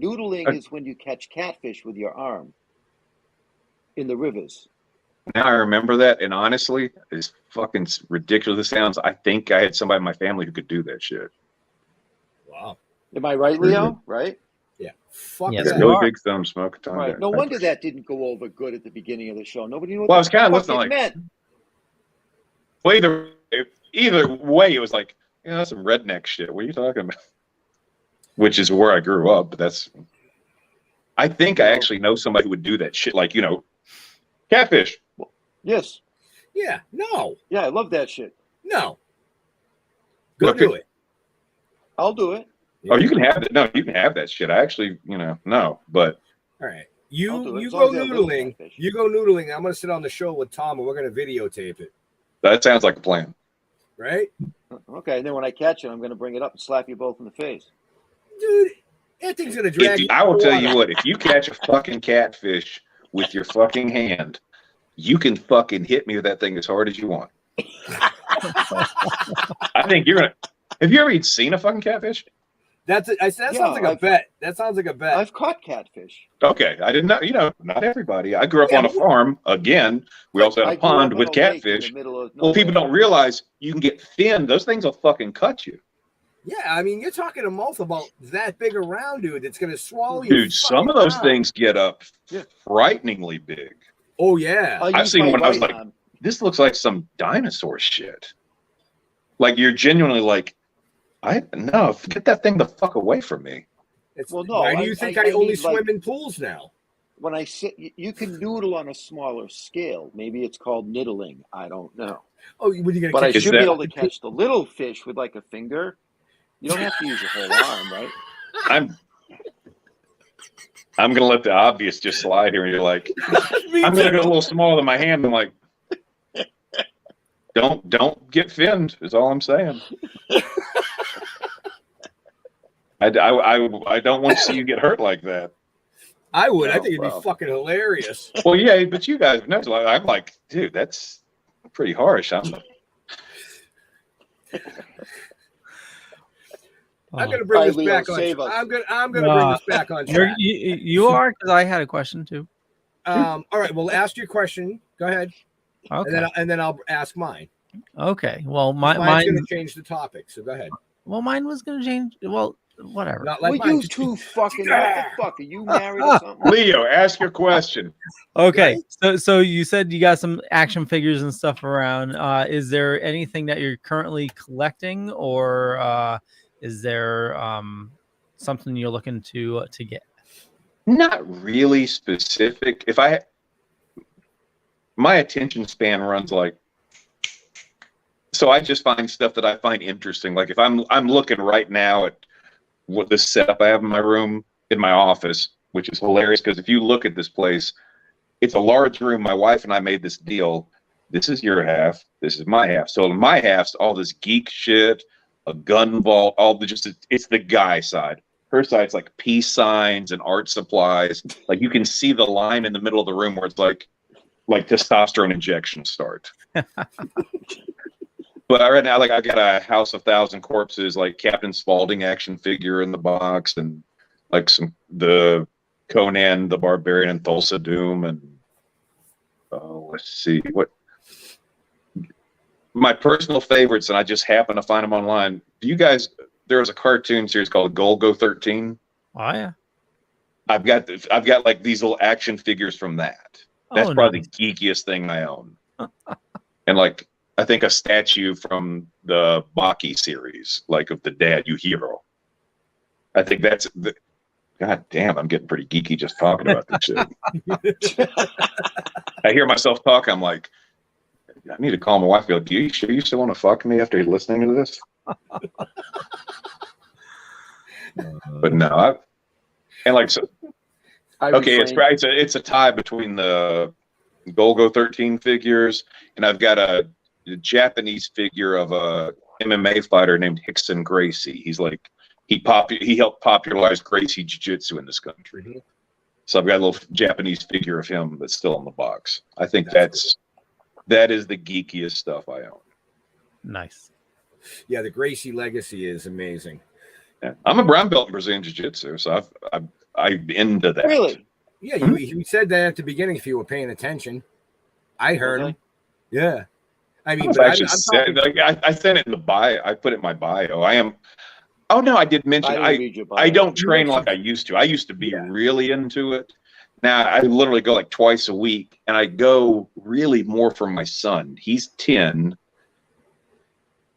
noodling is when you catch catfish with your arm in the rivers. Now I remember that, and honestly, as fucking ridiculous as it sounds, I think I had somebody in my family who could do that shit. Wow. Am I right, Leo? Right? Yeah. Fuck Yes, that. you Go are. big thumb, smoke a ton. Right. No wonder that didn't go over good at the beginning of the show. Nobody knew what Well, I was kind of fuck listening it like, meant. well, either way, it was like, that's some redneck shit. What are you talking about? Which is where I grew up, but that's. I think I actually know somebody who would do that shit, like catfish. Yes. Yeah. No. Yeah, I love that shit. No. Go Look, do it. I'll do it. Oh, you can have that. No, you can have that shit. I actually, no, but. All right. I'll do it. You As go long as I have little noodling. catfish. You go noodling. I'm gonna sit on the show with Tom, and we're gonna videotape it. That sounds like a plan. Right, Okay, and then when I catch it, I'm going to bring it up and slap you both in the face. dude? That thing's gonna drag you. I will tell you water. what, if you catch a fucking catfish with your fucking hand, you can fucking hit me with that thing as hard as you want. I think you're gonna. Have you ever even seen a fucking catfish? That sounds like a bet. That sounds like a bet. I've caught catfish. Okay, I didn't know. Not everybody. I grew up on a farm. Again, we also had I a grew up pond on with a lake in the catfish. middle of Well, people nowhere. don't realize you can get finned. Those things will fucking cut you. Yeah, I mean, you're talking a mouth about that big around, dude. That's gonna swallow you. Dude, some of those things get up frighteningly big. Oh yeah. I've seen one. I was like, this looks like some dinosaur shit. Like you're genuinely like, get that thing the fuck away from me. Why do you think I only swim in pools now? When I sit, you can noodle on a smaller scale. Maybe it's called niddling. I don't know. Oh, what are you gonna? But I catch? should be able to catch the little fish with like a finger. You don't have to use your whole arm, right? I'm gonna let the obvious just slide here, and you're like, I'm gonna go a little smaller than my hand. I'm like, don't get finned. Is all I'm saying. I don't want to see you get hurt like that. I would. I No, think it'd be fucking hilarious. Well, yeah, but you guys know. I'm like, dude, that's pretty harsh. I'm gonna bring this back on. I'm gonna bring this back on track. You are, because I had a question too. All right. Well, ask your question. Go ahead. Okay. And then I'll ask mine. Okay. Well, mine's mine gonna change the topic. So go ahead. Well, mine was gonna change. Well, whatever. Not like Well, mine. you two fucking. What the fuck? Are you married or something? Leo, ask your question. Okay, so you said you got some action figures and stuff around. Is there anything that you're currently collecting, or is there something you're looking to get? Not really specific. My attention span runs like, so I just find stuff that I find interesting. Like if I'm looking right now at what this setup I have in my room, in my office, which is hilarious because if you look at this place, it's a large room. My wife and I made this deal. This is your half. This is my half. So in my half's all this geek shit, a gun vault, it's the guy side. Her side's like peace signs and art supplies. Like you can see the line in the middle of the room where it's like testosterone injections start. But right now, like I got a House of Thousand Corpses, like Captain Spaulding action figure in the box, and like the Conan the Barbarian and Thulsa Doom, and let's see what my personal favorites, and I just happen to find them online. There was a cartoon series called Golgo 13. Oh yeah. I've got like these little action figures from that. That's probably the geekiest thing I own. And like I think a statue from the Baki series, like of the dad Yujiro. I think that's the. God damn, I'm getting pretty geeky just talking about this shit. I hear myself talk. I'm like, I need to call my wife. Go, do you sure you still want to fuck me after listening to this? But no, it's a tie between the Golgo 13 figures, and I've got a Japanese figure of a MMA fighter named Rickson Gracie. He's like he helped popularize Gracie jiu-jitsu in this country. Mm-hmm. So I've got a little Japanese figure of him that's still in the box. I think that is the geekiest stuff I own. Nice. Yeah, the Gracie legacy is amazing. Yeah. I'm a brown belt in Brazilian Jiu-Jitsu, so I'm into that. Really? Yeah, you said that at the beginning if you were paying attention. I heard him. Yeah. I mean, I said it in the bio. I put it in my bio. I am. Oh no, I did mention I don't train like I used to. I used to be really into it. Now I literally go like twice a week, and I go really more for my son. He's 10.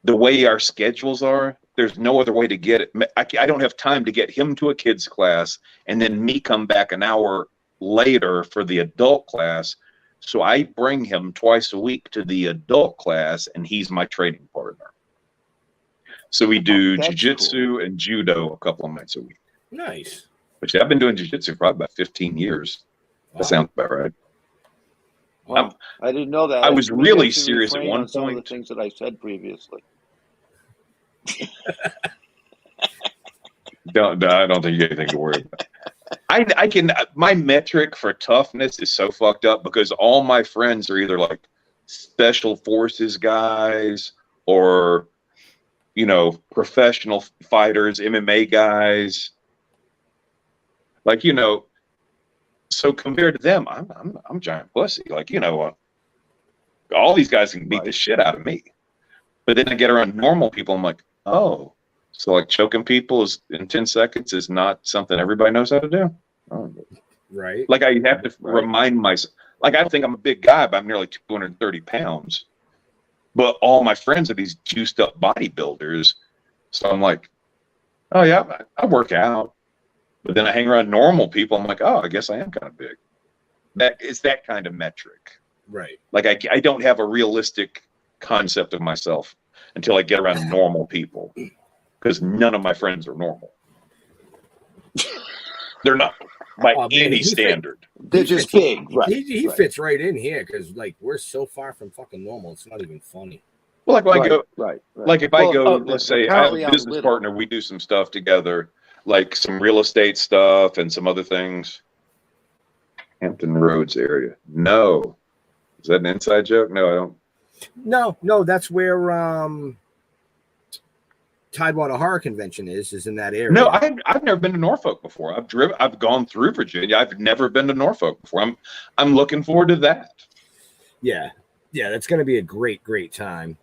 The way our schedules are, there's no other way to get it. I don't have time to get him to a kids class and then me come back an hour later for the adult class. So I bring him twice a week to the adult class, and he's my training partner. So we do jiu-jitsu and judo a couple of nights a week. Nice. Which I've been doing jiu-jitsu for probably about 15 years. That sounds about right. Well, I didn't know that. I was really serious at one point. Some of the point. things that I said previously. I don't think you have anything to worry about. I can. My metric for toughness is so fucked up because all my friends are either like special forces guys or, you know, professional fighters, MMA guys. Like, you know, so compared to them, I'm giant pussy. Like, you know, all these guys can beat the shit out of me. But then I get around normal people, I'm like, oh, so like choking people in 10 seconds is not something everybody knows how to do. Oh. Right. Like I have to remind myself, like I think I'm a big guy, but I'm nearly 230 pounds. But all my friends are these juiced up bodybuilders. So I'm like, oh yeah, I work out. But then I hang around normal people. I'm like, oh, I guess I am kind of big. That is that kind of metric. Right. Like I don't have a realistic concept of myself until I get around normal people, because none of my friends are normal. They're not by any standard. They're just big. Right. He fits right in here because like we're so far from fucking normal. It's not even funny. Well, like when I go, right. like if I go, let's say I have a business partner, we do some stuff together, like some real estate stuff and some other things. Hampton Roads area. No. Is that an inside joke? No, I don't. No, that's where Tidewater Horror Convention is in that area. No, I've never been to Norfolk before. I've gone through Virginia. I've never been to Norfolk before. I'm looking forward to that. Yeah, that's going to be a great time.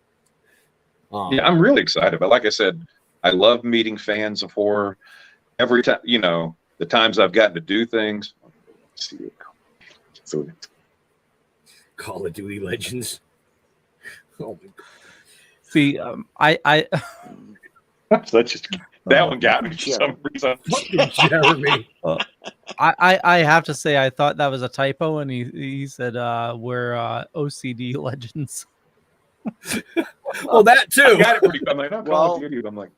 Yeah, I'm really excited. But like I said, I love meeting fans of horror. Every time, you know, the times I've gotten to do things. Let's see, so Call of Duty Legends. Oh my God. See, I that one got me for some reason. Jeremy. I have to say I thought that was a typo, and he said we're OCD Legends. Well, that too. I got it pretty. I'm like, no, Call of Duty. I'm like,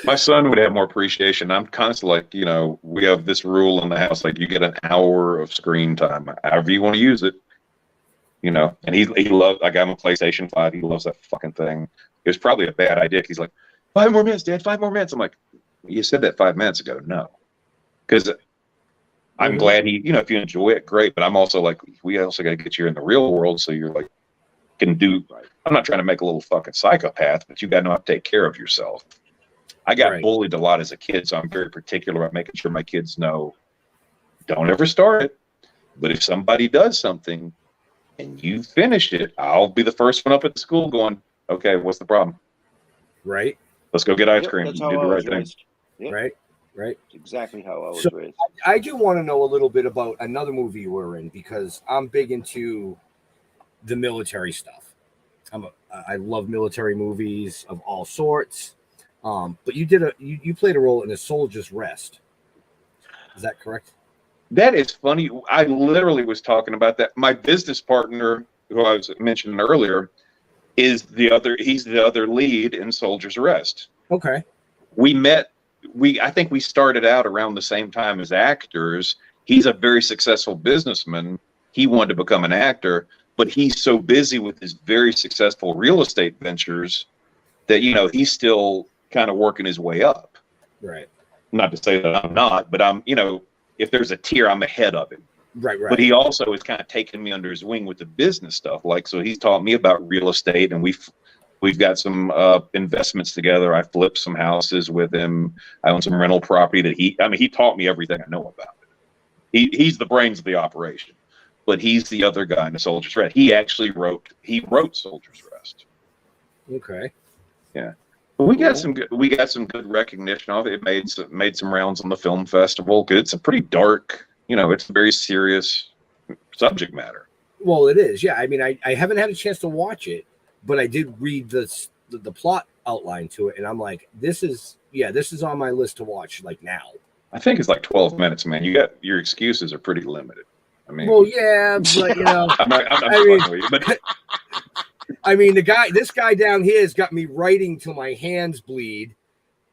my son would have more appreciation. I'm constantly like, you know, we have this rule in the house, like you get an hour of screen time, however you want to use it. You know, and he loves. I got him a PlayStation 5. He loves that fucking thing. It was probably a bad idea. He's like, 5 more minutes, Dad. 5 more minutes. I'm like, you said that 5 minutes ago. No, because I'm glad he. You know, if you enjoy it, great. But I'm also like, we also got to get you in the real world, so you're like, can do. I'm not trying to make a little fucking psychopath, but you got to know how to take care of yourself. I got bullied a lot as a kid, so I'm very particular about making sure my kids know, don't ever start it. But if somebody does something and you finish it, I'll be the first one up at the school going, okay, what's the problem? Right. Let's go get ice cream. That's You how did I the was right thing. raised. Yep. Right. That's exactly how I was raised. I do want to know a little bit about another movie you were in because I'm big into the military stuff. I love military movies of all sorts. But you played a role in A Soldier's Rest. Is that correct? That is funny. I literally was talking about that. My business partner, who I was mentioning earlier, he's the other lead in Soldier's Rest. Okay. We met, I think we started out around the same time as actors. He's a very successful businessman. He wanted to become an actor, but he's so busy with his very successful real estate ventures that, you know, he's still kind of working his way up. Right. Not to say that I'm not, but I'm, you know, if there's a tier, I'm ahead of him. Right. But he also is kind of taking me under his wing with the business stuff. Like, so he's taught me about real estate, and We've got some investments together. I flipped some houses with him. I own some rental property that he taught me everything I know about it. He's the brains of the operation, but he's the other guy in the Soldier's Rest. He wrote Soldier's Rest. Okay. Yeah. We got some good recognition of it. It made some rounds on the film festival because it's a pretty dark, it's a very serious subject matter. Well, it is. Yeah. I mean, I haven't had a chance to watch it, but I did read the plot outline to it, and I'm like, this is on my list to watch like now. I think it's like 12 minutes, man. Your excuses are pretty limited. I mean, well, yeah, but I'm not fucking with you, but I mean, this guy down here has got me writing till my hands bleed,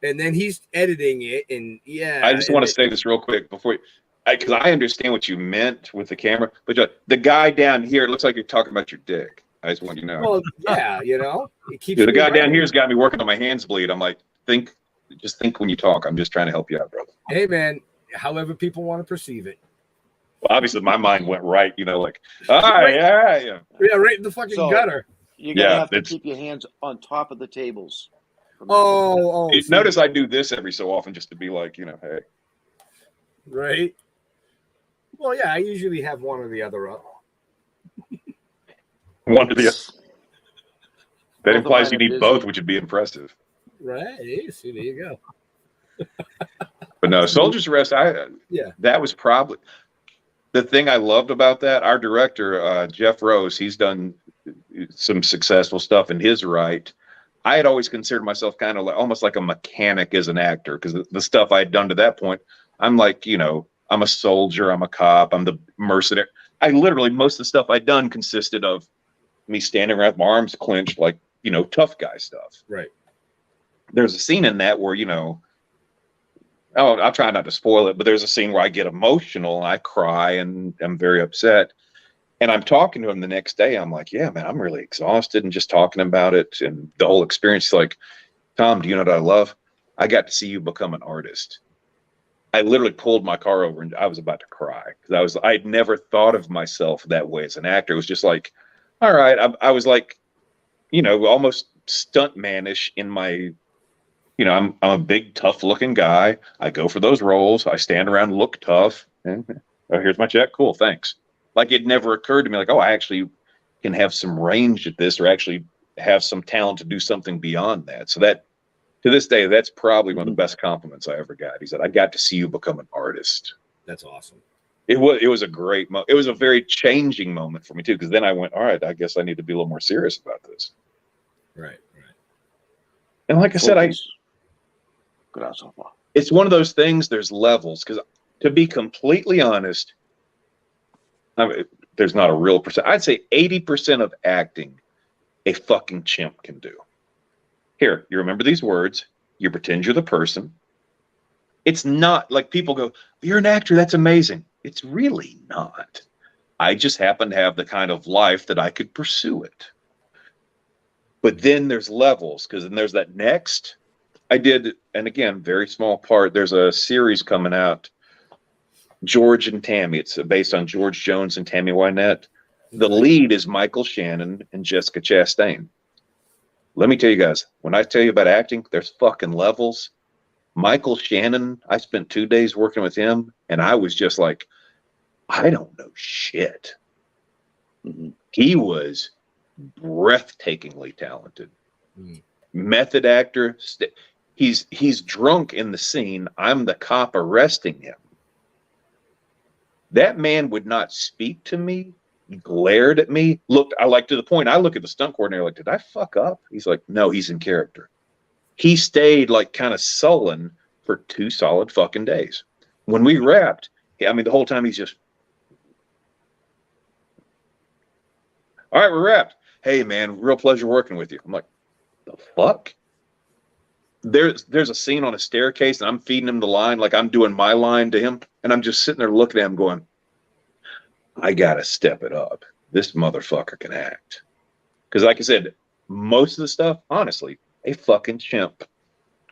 and then he's editing it, and yeah. I just want to say this real quick before, because I understand what you meant with the camera, but the guy down here, it looks like you're talking about your dick. I just want you to know. Well, yeah, it keeps. The guy down here's got me working on my hands bleed. I'm like, just think when you talk. I'm just trying to help you out, brother. Hey, man, however people want to perceive it. Well, obviously, my mind went right, like, all right, yeah. Yeah, right in the fucking gutter. You're going to have to keep your hands on top of the tables. Notice I do this every so often just to be like, hey. Right. Well, yeah, I usually have one or the other up. One or the other. That implies you need both, which would be impressive. Right. See, there you go. But no, Soldier's Rest, that was probably the thing I loved about that. Our director, Jeff Rose, he's done some successful stuff in his right. I had always considered myself kind of almost like a mechanic as an actor, because the stuff I had done to that point, I'm like, I'm a soldier, I'm a cop, I'm the mercenary. Most of the stuff I'd done consisted of me standing around with my arms clenched, like, tough guy stuff. Right. There's a scene in that where, I'll try not to spoil it, but there's a scene where I get emotional and I cry and I'm very upset. And I'm talking to him the next day. I'm like, yeah, man, I'm really exhausted, and just talking about it and the whole experience. He's like, Tom, do you know what I love? I got to see you become an artist. I literally pulled my car over and I was about to cry because I'd never thought of myself that way as an actor. It was just like, all right. I was like, almost stuntmanish in my, I'm a big, tough looking guy. I go for those roles. I stand around, look tough. And here's my check. Cool. Thanks. Like, it never occurred to me like, oh, I actually can have some range at this, or actually have some talent to do something beyond that. So that, to this day, that's probably one of the best compliments I ever got. He said, I got to see you become an artist. That's awesome. It was a great moment. It was a very changing moment for me too, because then I went, all right, I guess I need to be a little more serious about this. Right. And like I said, Good so far. It's one of those things, there's levels, because to be completely honest, there's not a real percent. I'd say 80% of acting a fucking chimp can do. Here, you remember these words. You pretend you're the person. It's not like people go, you're an actor, that's amazing. It's really not. I just happen to have the kind of life that I could pursue it. But then there's levels, because then there's that next. I did, and again, very small part. There's a series coming out, George and Tammy. It's based on George Jones and Tammy Wynette. The lead is Michael Shannon and Jessica Chastain. Let me tell you guys, when I tell you about acting, there's fucking levels. Michael Shannon, I spent 2 days working with him, and I was just like, I don't know shit. Mm-hmm. He was breathtakingly talented. Mm. Method actor. He's drunk in the scene. I'm the cop arresting him. That man would not speak to me, glared at me, looked, to the point, I look at the stunt coordinator like, did I fuck up? He's like, no, he's in character. He stayed like kind of sullen for 2 solid fucking days. When we wrapped, the whole time he's just, all right, we're wrapped. Hey man, real pleasure working with you. I'm like, the fuck? There's a scene on a staircase and I'm feeding him the line, like I'm doing my line to him. And I'm just sitting there looking at him going, I got to step it up. This motherfucker can act. Because like I said, most of the stuff, honestly, a fucking chimp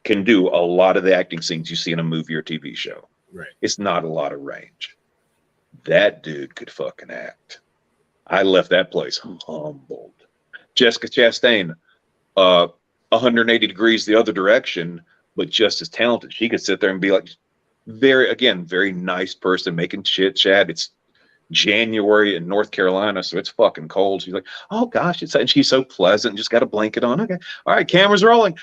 can do a lot of the acting scenes you see in a movie or TV show. Right. It's not a lot of range. That dude could fucking act. I left that place humbled. Jessica Chastain, uh 180 degrees the other direction, but just as talented. She could sit there and be like, very nice person, making chit chat. It's January in North Carolina, so it's fucking cold. She's like, oh gosh, and she's so pleasant, just got a blanket on. Okay, all right, camera's rolling.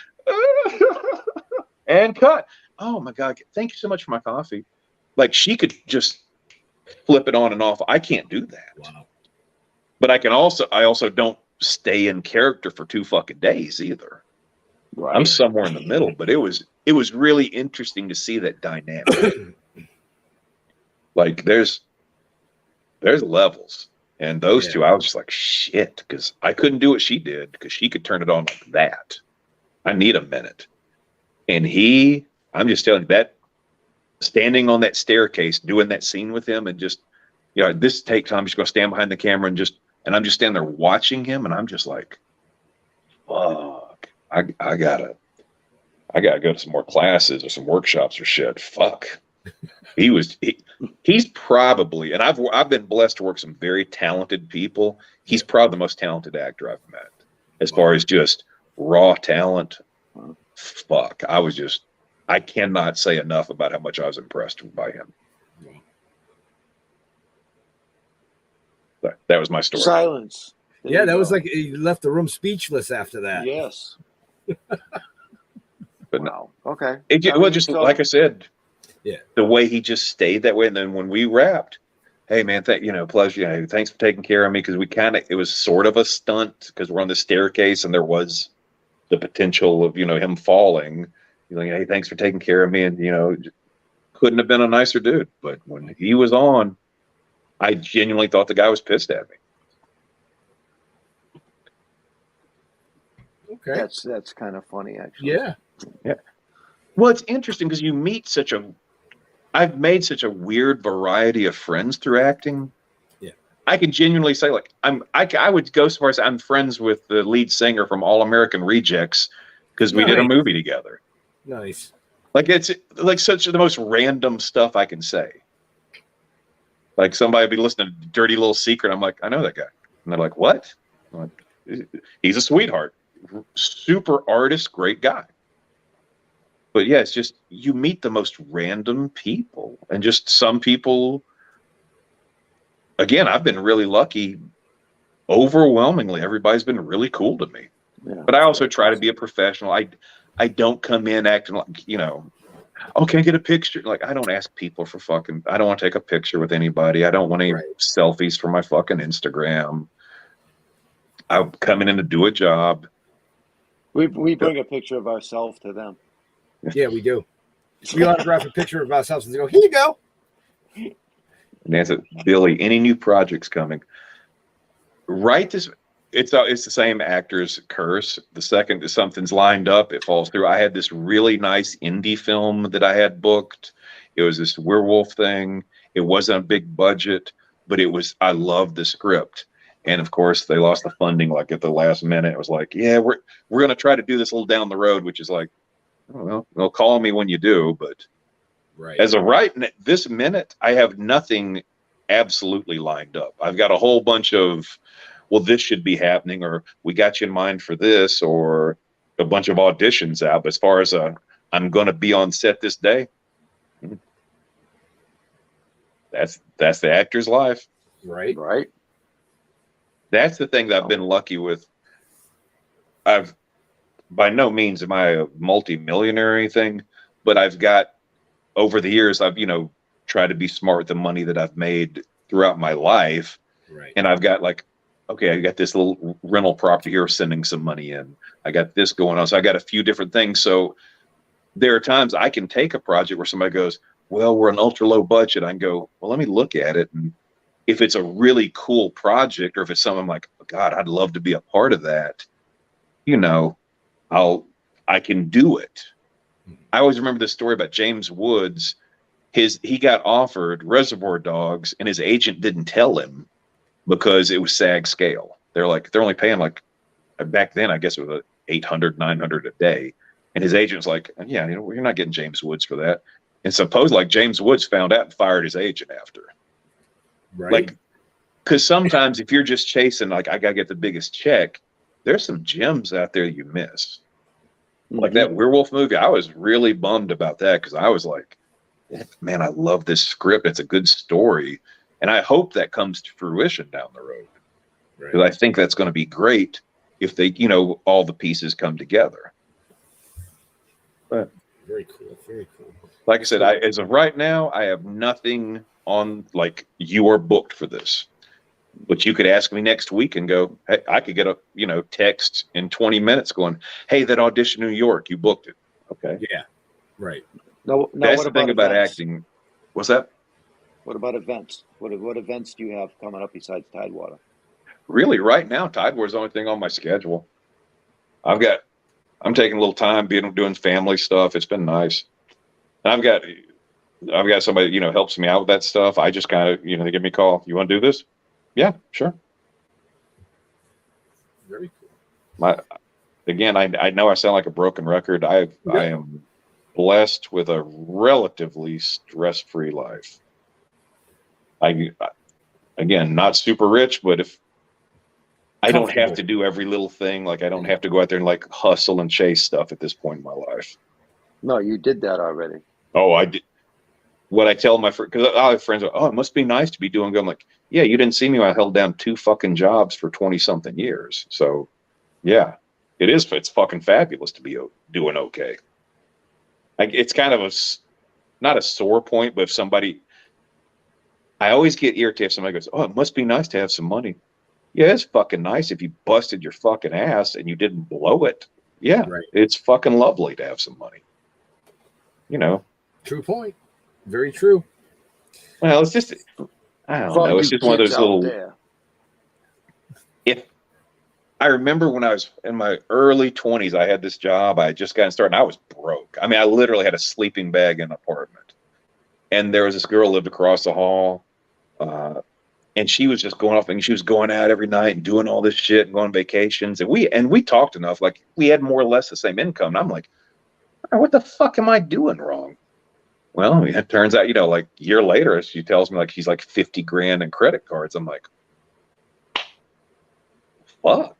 And cut. Oh my God, thank you so much for my coffee. Like, she could just flip it on and off. I can't do that. Wow. But I also don't stay in character for 2 fucking days either. Right. I'm somewhere in the middle, but it was really interesting to see that dynamic. Like, there's levels, and those two, I was just like, shit, because I couldn't do what she did, because she could turn it on like that. I need a minute. And I'm just telling you, that standing on that staircase, doing that scene with him, and just, this take time, I'm just going to stand behind the camera and I'm just standing there watching him, and I'm just like, fuck, I gotta go to some more classes or some workshops or shit. Fuck. He's probably, and I've been blessed to work with some very talented people. He's probably the most talented actor I've met, as far as just raw talent. Fuck, I cannot say enough about how much I was impressed by him. That was my story. Silence. Yeah, that was like he left the room speechless after that. Yes. But no. Okay. Just like I said, yeah, the way he just stayed that way. And then when we wrapped, hey man, pleasure. Thanks for taking care of me. Cause it was sort of a stunt, because we're on the staircase and there was the potential of, him falling. He's like, hey, thanks for taking care of me. And, couldn't have been a nicer dude. But when he was on, I genuinely thought the guy was pissed at me. Okay. That's kind of funny, actually. Yeah. Yeah. Well, it's interesting because I've made such a weird variety of friends through acting. Yeah. I can genuinely say, like, I would go so far as I'm friends with the lead singer from All American Rejects, because we did a movie together. Nice. Like, it's like such the most random stuff I can say. Like, somebody would be listening to Dirty Little Secret. I'm like, I know that guy. And they're like, what? I'm like, he's a sweetheart. Super artist, great guy. But yeah, it's just, you meet the most random people, and just some people, again, I've been really lucky. Overwhelmingly, everybody's been really cool to me. Yeah, but I also try to be a professional. I don't come in acting like, oh, can I get a picture? Like, I don't ask people for I don't want to take a picture with anybody. I don't want any selfies for my fucking Instagram. I'm coming in to do a job. We bring a picture of ourselves to them. Yeah, we do. We autograph a picture of ourselves and they go, here you go. And that's it. Billy, any new projects coming? It's the same actor's curse. The second something's lined up, it falls through. I had this really nice indie film that I had booked. It was this werewolf thing. It wasn't a big budget, but I loved the script. And of course, they lost the funding like at the last minute. It was like, yeah, we're going to try to do this a little down the road, which is like, well, they'll call me when you do. But as of right this minute, I have nothing absolutely lined up. I've got a whole bunch of, well, this should be happening, or we got you in mind for this, or a bunch of auditions out. But as far as I'm going to be on set this day, that's the actor's life. Right. That's the thing that I've been lucky with. By no means am I a multi-millionaire or anything, but I've got, over the years, I've, tried to be smart with the money that I've made throughout my life. Right. And I've got like, okay, I got this little rental property here sending some money in. I got this going on. So I got a few different things. So there are times I can take a project where somebody goes, well, we're an ultra low budget. I can go, well, let me look at it. And if it's a really cool project, or if it's something I'm like, oh, God, I'd love to be a part of that, I can do it. I always remember this story about James Woods. He got offered Reservoir Dogs, and his agent didn't tell him because it was SAG scale. They're only paying like, back then, I guess it was $800, $900 a day. And his agent's like, yeah, you're not getting James Woods for that. And suppose like James Woods found out and fired his agent after. Right. Like, because sometimes if you're just chasing, like, I got to get the biggest check, there's some gems out there you miss. Like that werewolf movie, I was really bummed about that because I was like, man, I love this script. It's a good story. And I hope that comes to fruition down the road. Because I think that's going to be great if they, all the pieces come together. But very cool. Very cool. Like I said, as of right now, I have nothing on, like, you are booked for this. But you could ask me next week and go, hey, I could get a, text in 20 minutes going, hey, that audition in New York, you booked it. Okay. Yeah. Right. No, That's what the thing about acting. What's that? What about events? What events do you have coming up besides Tidewater? Really, right now, Tidewater's the only thing on my schedule. I'm taking a little time doing family stuff. It's been nice. And I've got somebody, helps me out with that stuff. I just kind of, they give me a call. You want to do this? Yeah, sure. Very cool. Again, I know I sound like a broken record. I am blessed with a relatively stress-free life. Again, not super rich, but if I don't have to do every little thing, like I don't have to go out there and like hustle and chase stuff at this point in my life. No, you did that already. Oh, I did. What I tell my friends, because I have friends, it must be nice to be doing good. I'm like, yeah, you didn't see me when I held down 2 fucking jobs for 20 something years. So yeah, it's fucking fabulous to be doing okay. Like, it's kind of not a sore point, but if I always get irritated if somebody goes, oh, it must be nice to have some money. Yeah, it's fucking nice if you busted your fucking ass and you didn't blow it. Yeah, right. It's fucking lovely to have some money. True point. Very true. Well, it's just, I don't know. It's just one of those little. If I remember when I was in my early 20s, I had this job. I just got started, and I was broke. I mean, I literally had a sleeping bag in an apartment. And there was this girl who lived across the hall. And she was just going off, and she was going out every night and doing all this shit and going on vacations. And we talked enough, like we had more or less the same income. And I'm like, what the fuck am I doing wrong? Well, it turns out, like a year later, she tells me like she's like 50 grand in credit cards. I'm like, fuck,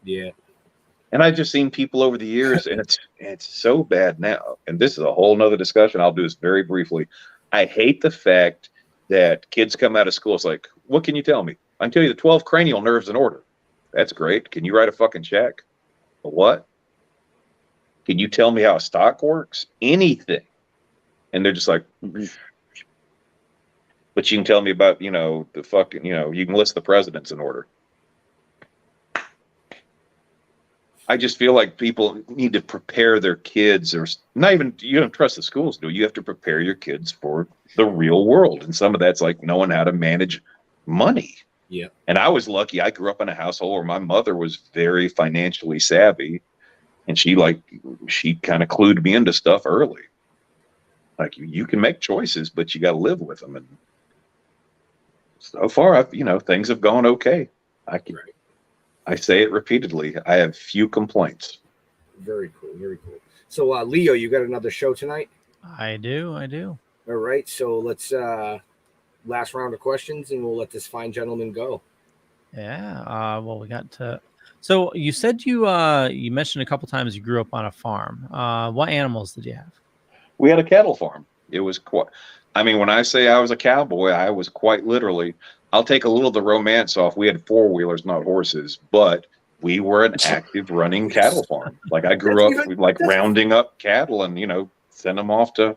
Yeah. And I've just seen people over the years, and it's so bad now. And this is a whole nother discussion. I'll do this very briefly. I hate the fact that kids come out of school. It's like, what can you tell me? I can tell you the 12 cranial nerves in order. That's great. Can you write a fucking check? What? Can you tell me how a stock works? Anything. And they're just like, but you can tell me about, the fucking, you can list the presidents in order. I just feel like people need to prepare their kids, or not even, you don't trust the schools, do you? You have to prepare your kids for the real world. And some of that's like knowing how to manage money. Yeah. And I was lucky. I grew up in a household where my mother was very financially savvy, and she kind of clued me into stuff early. Like, you can make choices, but you got to live with them. And so far, things have gone okay. I say it repeatedly. I have few complaints. Very cool. Very cool. So, Leo, you got another show tonight? I do. All right. So let's last round of questions, and we'll let this fine gentleman go. Yeah. Well, we got to. So you said you mentioned a couple times you grew up on a farm. What animals did you have? We had a cattle farm. It was quite. I mean, when I say I was a cowboy, I was quite literally. I'll take a little of the romance off. We had 4-wheelers, not horses, but we were an active running cattle farm. Like, I grew up like rounding up cattle and, send them off to,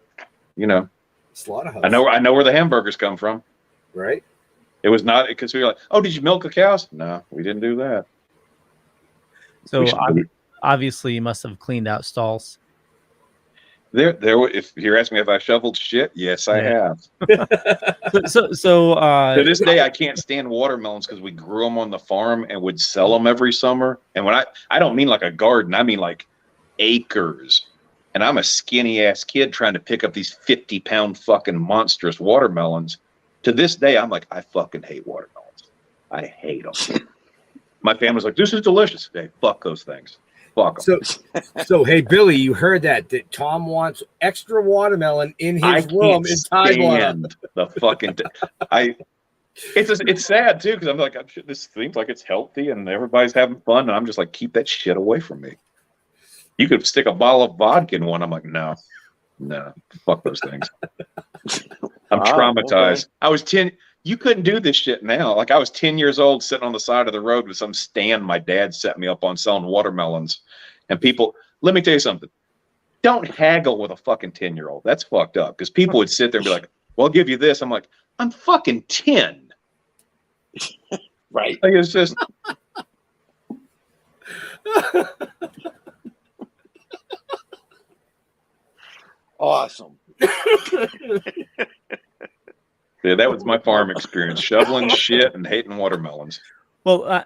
slaughterhouse. I know where the hamburgers come from. Right. It was not because we were like, oh, did you milk the cows? No, we didn't do that. So obviously you must have cleaned out stalls. If you're asking me if I shoveled shit, yes, I have. So to this day, I can't stand watermelons because we grew them on the farm and would sell them every summer. And when I don't mean like a garden, I mean like acres. And I'm a skinny ass kid trying to pick up these 50-pound fucking monstrous watermelons. To this day, I'm like, I fucking hate watermelons. I hate them. My family's like, this is delicious. Hey, fuck those things. So hey, Billy, you heard that Tom wants extra watermelon in his room in Tidewater. The fucking It's sad too because I'm like, this seems like it's healthy and everybody's having fun, and I'm just like, keep that shit away from me. You could stick a bottle of vodka in one. I'm like, no, fuck those things. I'm traumatized. Okay. I was 10. You couldn't do this shit now. Like I was 10 years old sitting on the side of the road with some stand my dad set me up on selling watermelons. And people, let me tell you something. Don't haggle with a fucking 10-year-old. That's fucked up. Because people would sit there and be like, well, I'll give you this. I'm like, I'm fucking 10. Right. Like it's just. Awesome. Yeah, that was my farm experience, shoveling shit and hating watermelons. Well,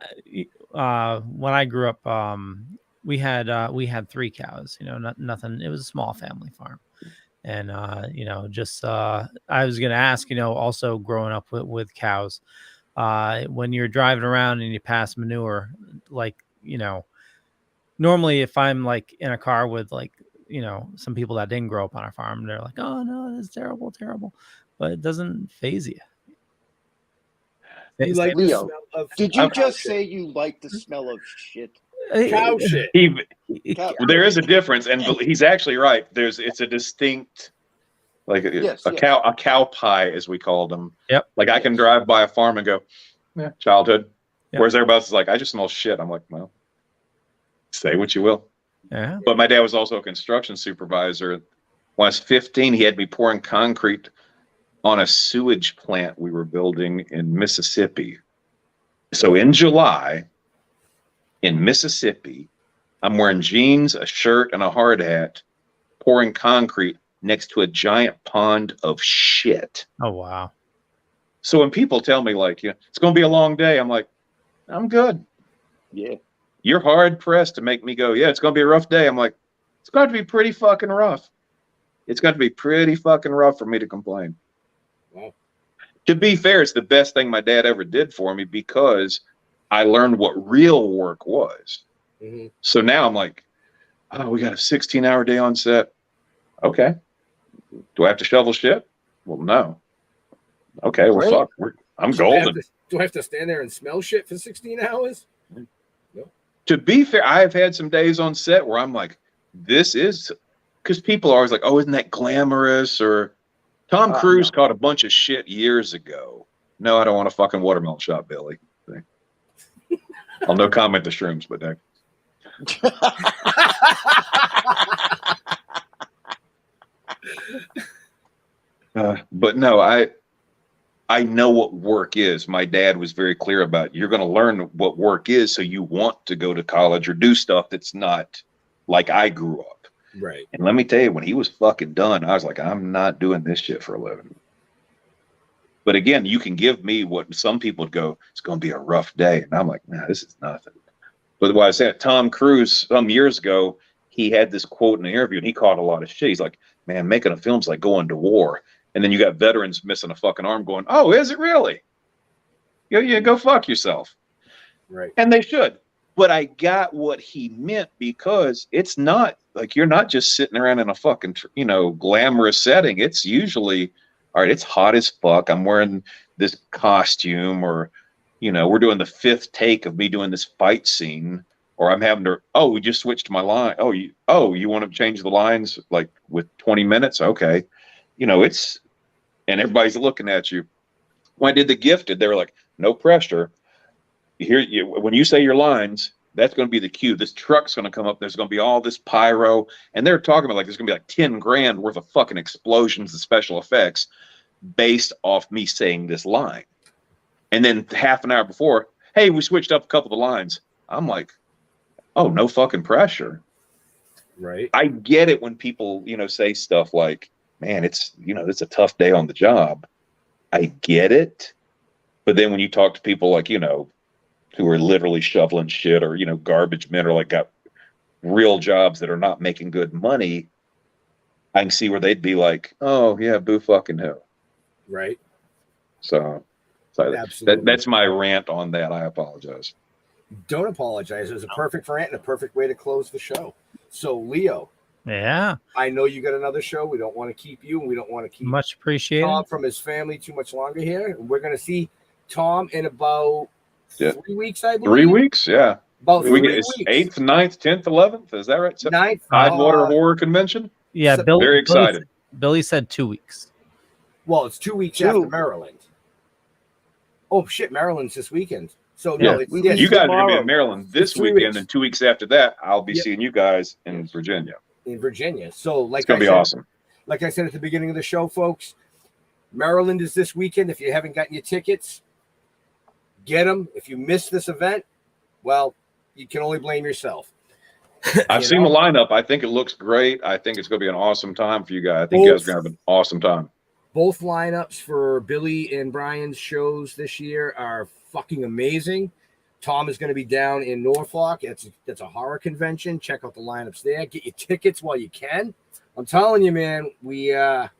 when I grew up, we had 3 cows. You know, nothing. It was a small family farm, and you know, just I was going to ask, you know, also growing up with cows, when you're driving around and you pass manure, like, you know, normally if I'm like in a car with like, you know, some people that didn't grow up on a farm, they're like, oh no, that's terrible, but it doesn't phase you. You like Leo, the smell of did you just shit. say you like the smell of shit? Cow shit. There is a difference, and he's actually right. It's a distinct, like a cow pie, as we called them. Yep. Like I can drive by a farm and go, yeah, childhood. Yep. Whereas everybody else is like, I just smell shit. I'm like, well, say what you will. Yeah. But my dad was also a construction supervisor. When I was 15, he had me pouring concrete on a sewage plant we were building in Mississippi. So in July, in Mississippi, I'm wearing jeans, a shirt, and a hard hat, pouring concrete next to a giant pond of shit. Oh, wow. So when people tell me, like, yeah, it's going to be a long day, I'm like, I'm good. Yeah. You're hard pressed to make me go, yeah, it's going to be a rough day. I'm like, it's going to be pretty fucking rough. It's got to be pretty fucking rough for me to complain. Wow. To be fair, it's the best thing my dad ever did for me because I learned what real work was. Mm-hmm. So now I'm like, oh, we got a 16-hour day on set. Okay. Do I have to shovel shit? Well, no. Okay, well, fuck. I'm golden. Do I have to stand there and smell shit for 16 hours? No. To be fair, I've had some days on set where I'm like, this is, because people are always like, oh, isn't that glamorous? Or Tom Cruise caught a bunch of shit years ago. No, I don't want a fucking watermelon shot, Billy. I'll no comment the shrooms, but no. But no, I know what work is. My dad was very clear about you're going to learn what work is, so you want to go to college or do stuff that's not like I grew up. Right. And let me tell you, when he was fucking done, I was like, I'm not doing this shit for a living. But again, you can give me what some people would go, it's going to be a rough day. And I'm like, nah, this is nothing. But what I said, Tom Cruise, some years ago, he had this quote in an interview and he caught a lot of shit. He's like, man, making a film's like going to war. And then you got veterans missing a fucking arm going, oh, is it really? Yeah, go fuck yourself. Right. And they should. But I got what he meant because it's not like you're not just sitting around in a fucking, glamorous setting. It's usually, all right, it's hot as fuck. I'm wearing this costume or, we're doing the 5th take of me doing this fight scene or I'm having to, we just switched my line. Oh, you want to change the lines like with 20 minutes? Okay. It's, and everybody's looking at you. When I did The Gifted, they were like, no pressure. When you say your lines, that's going to be the cue. This truck's going to come up. There's going to be all this pyro. And they're talking about like, there's going to be like 10 grand worth of fucking explosions and special effects based off me saying this line. And then half an hour before, hey, we switched up a couple of the lines. I'm like, oh, no fucking pressure. Right. I get it when people, say stuff like, man, it's a tough day on the job. I get it. But then when you talk to people like, who are literally shoveling shit or, garbage men or like got real jobs that are not making good money, I can see where they'd be like, oh yeah, boo fucking who. Right. So that's my rant on that. I apologize. Don't apologize. It was a perfect rant and a perfect way to close the show. So Leo. Yeah. I know you got another show. We don't want to keep you and we don't want to keep much appreciated Tom from his family too much longer here. And we're going to see Tom, in about 3 weeks, I believe. 3 weeks, yeah. About 3 It's weeks. 8th, 9th, 10th, 11th. Is that right? 9th. Tidewater Horror Convention. Yeah, So- Billy, Very excited. Billy said 2 weeks. Well, it's 2 weeks after Maryland. Oh shit, Maryland's this weekend. So Yeah. no, it's You guys are going to be tomorrow. in Maryland this 3 weekend, weeks. and 2 weeks after that, I'll be Yep. seeing you guys in Virginia. in Virginia. So like It's going to be said, awesome. like I said at the beginning of the show, folks, Maryland is this weekend. If you haven't gotten your tickets, get them. If you miss this event, well, you can only blame yourself. I've seen the lineup. I think it looks great. I think it's going to be an awesome time for you guys. I think you guys are going to have an awesome time. Both lineups for Billy and Brian's shows this year are fucking amazing. Tom is going to be down in Norfolk. That's a horror convention. Check out the lineups there. Get your tickets while you can. I'm telling you, man, we have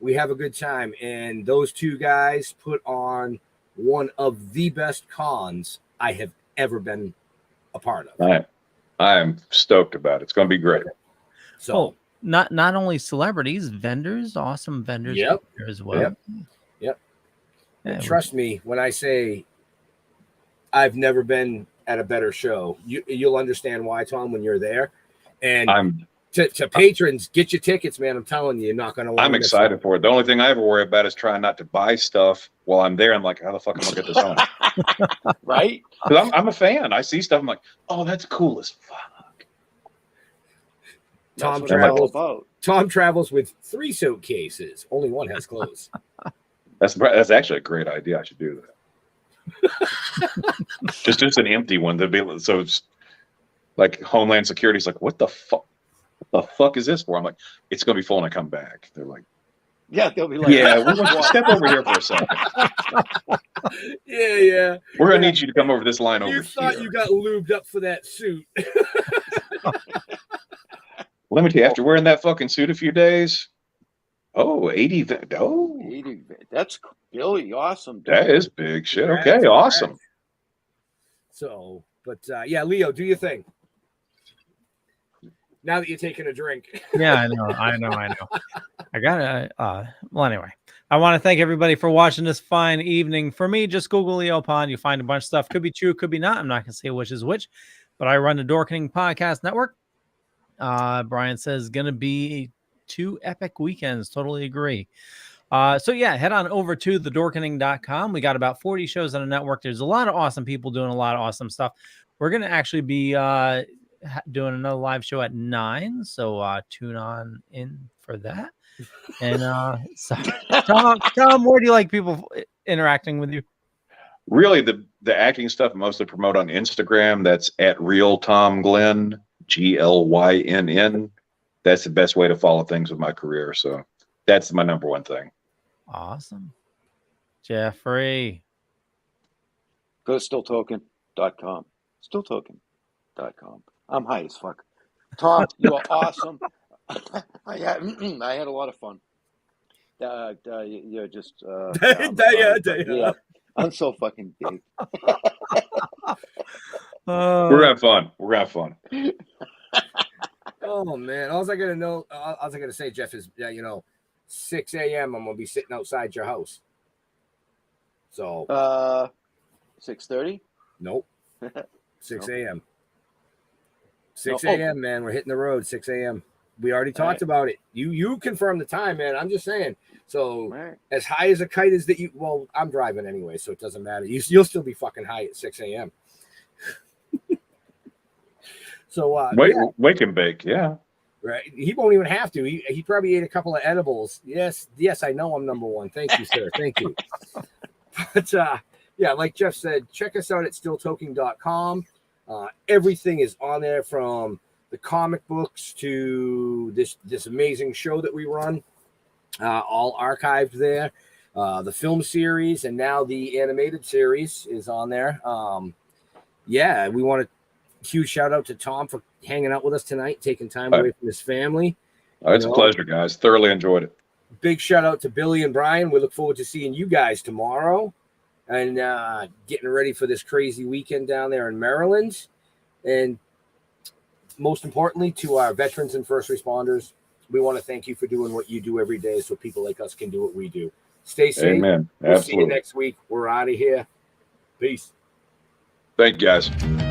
a good time. And those two guys put on one of the best cons I have ever been a part of. I am stoked about it. It's going to be great. So not only celebrities, vendors, awesome vendors Yep. here as well. Yep. Yeah, and trust me when I say I've never been at a better show. You'll understand why, Tom, when you're there. And to patrons, get your tickets, man. I'm telling you, you're not going to. I'm excited for it. The only thing I ever worry about is trying not to buy stuff while I'm there. I'm like, how the fuck am I going to get this home? Right? Because I'm a fan. I see stuff. I'm like, oh, that's cool as fuck. Tom travels with 3 suitcases. Only one has clothes. That's actually a great idea. I should do that. just an empty one. So it's like Homeland Security's like, what the fuck? What the fuck is this for? I'm like, it's gonna be full when I come back. They're like, yeah, they'll be like, yeah, we'll step over here for a second. Yeah. We're gonna need you to come over this line over You thought here. you got lubed up for that suit. Let me tell you, after wearing that fucking suit a few days, 80. That's Billy. Awesome. Dude. That is big shit. Okay, awesome. So, but yeah, Leo, do your thing. Now that you're taking a drink. Yeah, I know. I gotta. Well, anyway, I want to thank everybody for watching this fine evening. For me, just Google Leo Pond. You find a bunch of stuff. Could be true, could be not. I'm not gonna say which is which, but I run the Dorkening Podcast Network. Brian says gonna be 2 epic weekends. Totally agree. So yeah, head on over to thedorkening.com. We got about 40 shows on the network. There's a lot of awesome people doing a lot of awesome stuff. We're gonna actually be doing another live show at 9, so tune on in for that. And so, Tom, where do you like people interacting with you? Really, the acting stuff mostly promote on Instagram. That's at Real Tom Glynn, GLYNN. That's the best way to follow things with my career. So that's my number one thing. Awesome. Jeffrey. Go to stilltoking.com. Stilltoking.com. I'm high as fuck. Tom, you are awesome. I had a lot of fun. You're just yeah. I'm so fucking big. We're gonna have fun. Oh man, all I gotta say, Jeff, is 6 a.m. I'm gonna be sitting outside your house. So 6:30? Nope. 6 a.m. 6 a.m. man, we're hitting the road. 6 a.m. We already talked about it. You confirmed the time, man. I'm just saying. So as high as a kite as that you. Well, I'm driving anyway, so it doesn't matter. You'll still be fucking high at 6 a.m. So wake and bake, yeah. Right. He won't even have to. He probably ate a couple of edibles. Yes, I know I'm number one. Thank you, sir. Thank you. But yeah, like Jeff said, check us out at stilltoking.com. Everything is on there, from the comic books to this amazing show that we run, all archived there. The film series and now the animated series is on there. Yeah, we want a huge shout out to Tom for hanging out with us tonight, taking time away from his family. It's a pleasure, guys. Thoroughly enjoyed it. Big shout out to Billy and Brian. We look forward to seeing you guys tomorrow and getting ready for this crazy weekend down there in Maryland. And most importantly, to our veterans and first responders, we want to thank you for doing what you do every day so people like us can do what we do. Stay safe. Amen. We'll see you Absolutely. next week. We're out of here. Peace. Thank you, guys.